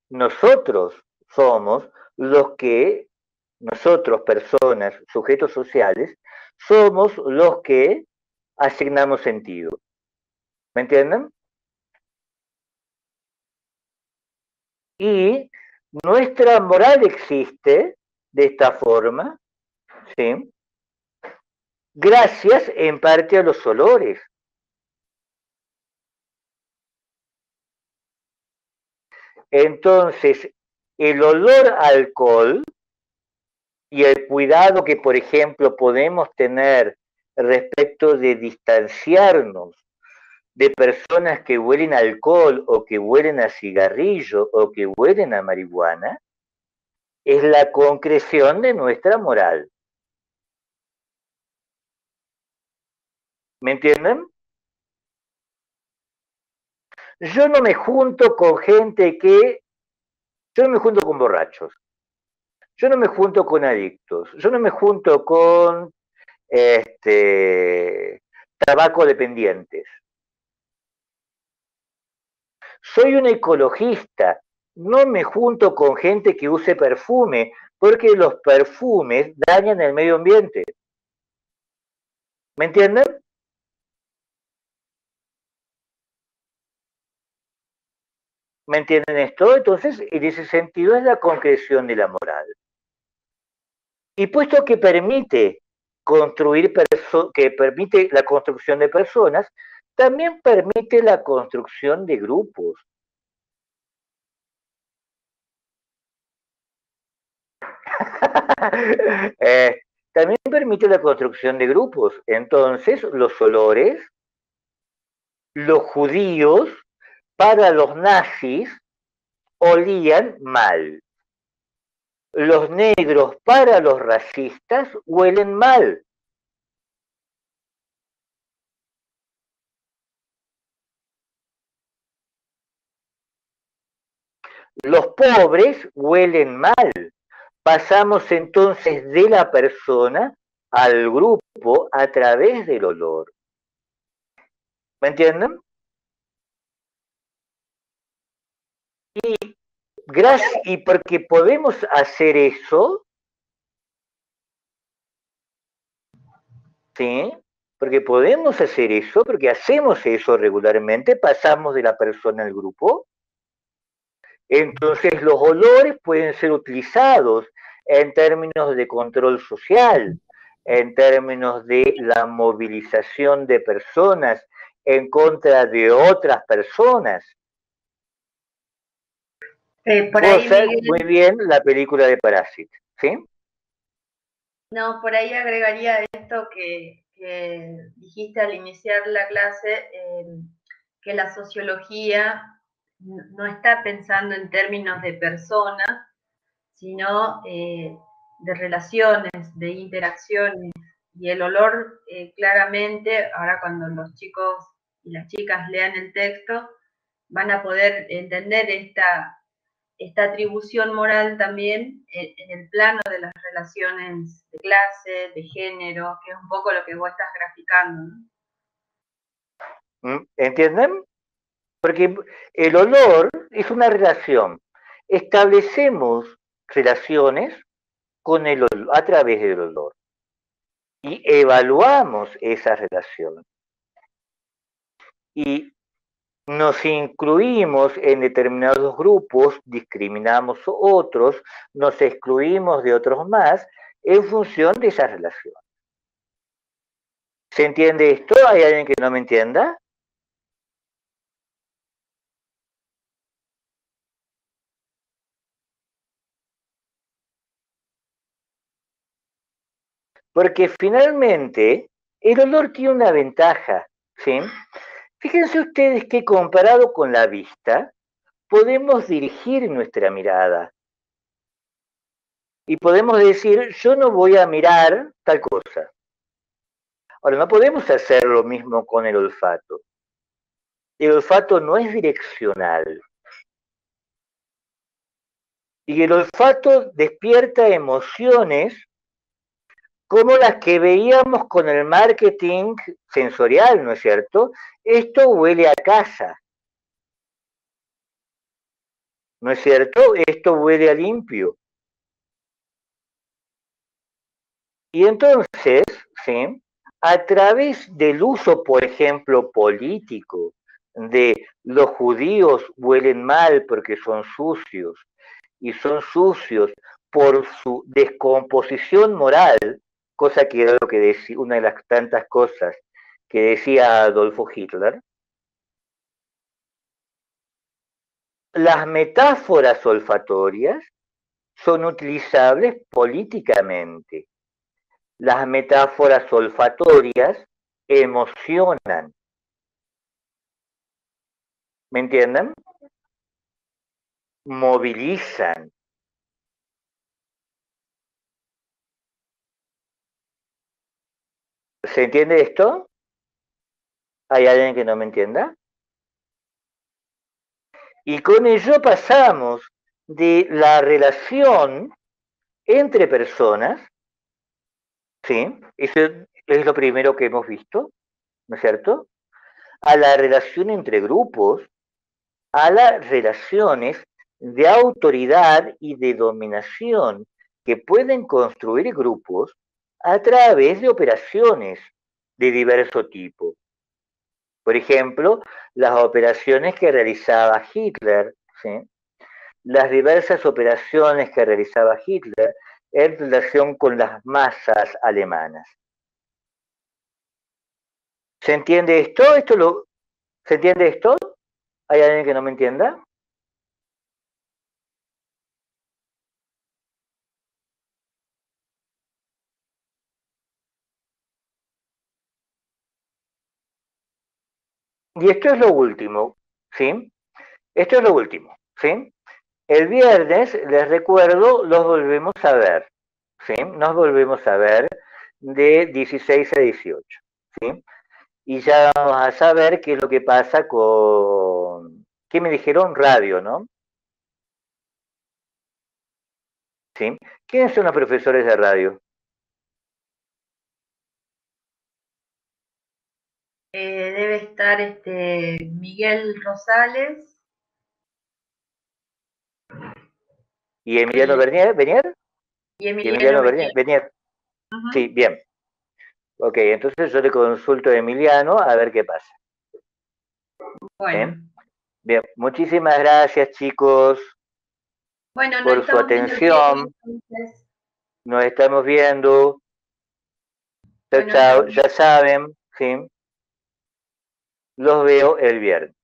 Nosotros somos los que, nosotros, personas, sujetos sociales, somos los que asignamos sentido. ¿Me entienden? Y nuestra moral existe de esta forma, ¿sí? Gracias en parte a los olores. Entonces, el olor a alcohol y el cuidado que, por ejemplo, podemos tener respecto de distanciarnos de personas que huelen a alcohol o que huelen a cigarrillo o que huelen a marihuana, es la concreción de nuestra moral. ¿Me entienden? Yo no me junto con gente que... Yo no me junto con borrachos. Yo no me junto con adictos. Yo no me junto con tabaco dependientes. Soy un ecologista. No me junto con gente que use perfume, porque los perfumes dañan el medio ambiente. ¿Me entienden? ¿Me entienden esto? Entonces, en ese sentido es la concreción de la moral. Y puesto que permite que permite la construcción de personas, también permite la construcción de grupos. También permite la construcción de grupos. Entonces, los olores, los judíos, para los nazis, olían mal. Los negros, para los racistas, huelen mal. Los pobres huelen mal. Pasamos entonces de la persona al grupo a través del olor. ¿Me entienden? Y porque podemos hacer eso, ¿sí? Porque podemos hacer eso, porque hacemos eso regularmente, pasamos de la persona al grupo. Entonces los olores pueden ser utilizados en términos de control social, en términos de la movilización de personas en contra de otras personas, Por Vos ahí, sabés muy Miguel, bien la película de Parásito, ¿sí? no, por ahí agregaría esto que dijiste al iniciar la clase, que la sociología no está pensando en términos de personas, sino de relaciones, de interacciones. Y el olor, claramente, ahora cuando los chicos y las chicas lean el texto, van a poder entender esta atribución moral también en el plano de las relaciones de clase, de género, que es un poco lo que vos estás graficando, ¿no? ¿Entienden? Porque el olor es una relación. Establecemos relaciones con el olor, a través del olor. Y evaluamos esa relación. Y nos incluimos en determinados grupos, discriminamos a otros, nos excluimos de otros más en función de esa relación. ¿Se entiende esto? ¿Hay alguien que no me entienda? Porque finalmente el olor tiene una ventaja, ¿sí? Fíjense ustedes que comparado con la vista, podemos dirigir nuestra mirada. Y podemos decir, yo no voy a mirar tal cosa. Ahora, no podemos hacer lo mismo con el olfato. El olfato no es direccional. Y el olfato despierta emociones como las que veíamos con el marketing sensorial, ¿no es cierto? Esto huele a casa, ¿no es cierto? Esto huele a limpio. Y entonces, ¿sí? A través del uso, por ejemplo, político, de los judíos huelen mal porque son sucios, y son sucios por su descomposición moral, cosa que era lo que decía, una de las tantas cosas que decía Adolfo Hitler. Las metáforas olfatorias son utilizables políticamente. Las metáforas olfatorias emocionan. ¿Me entienden? Movilizan. ¿Se entiende esto? ¿Hay alguien que no me entienda? Y con ello pasamos de la relación entre personas, ¿sí? Eso es lo primero que hemos visto, ¿no es cierto? A la relación entre grupos, a las relaciones de autoridad y de dominación que pueden construir grupos a través de operaciones de diverso tipo. Por ejemplo, las operaciones que realizaba Hitler, ¿sí? Las diversas operaciones que realizaba Hitler en relación con las masas alemanas. ¿Se entiende esto? ¿Se entiende esto? ¿Hay alguien que no me entienda? Y esto es lo último, ¿sí? Esto es lo último, ¿sí? El viernes, les recuerdo, los volvemos a ver, ¿sí? Nos volvemos a ver de 16 a 18, ¿sí? Y ya vamos a saber qué es lo que pasa con, ¿qué me dijeron? Radio, ¿no? ¿Sí? ¿Quiénes son los profesores de radio? Debe estar Miguel Rosales ¿Y Emiliano Bernier? y ¿Y Emiliano Emiliano Bernier. Bernier? Sí, bien. Ok, entonces yo le consulto a Emiliano a ver qué pasa. Bueno, Bien, muchísimas gracias chicos bueno, nos por su estamos viendo el viernes, atención. entonces. Nos estamos viendo. Chao, Bueno, hasta chao. luego. Ya saben, ¿sí? Los veo el viernes.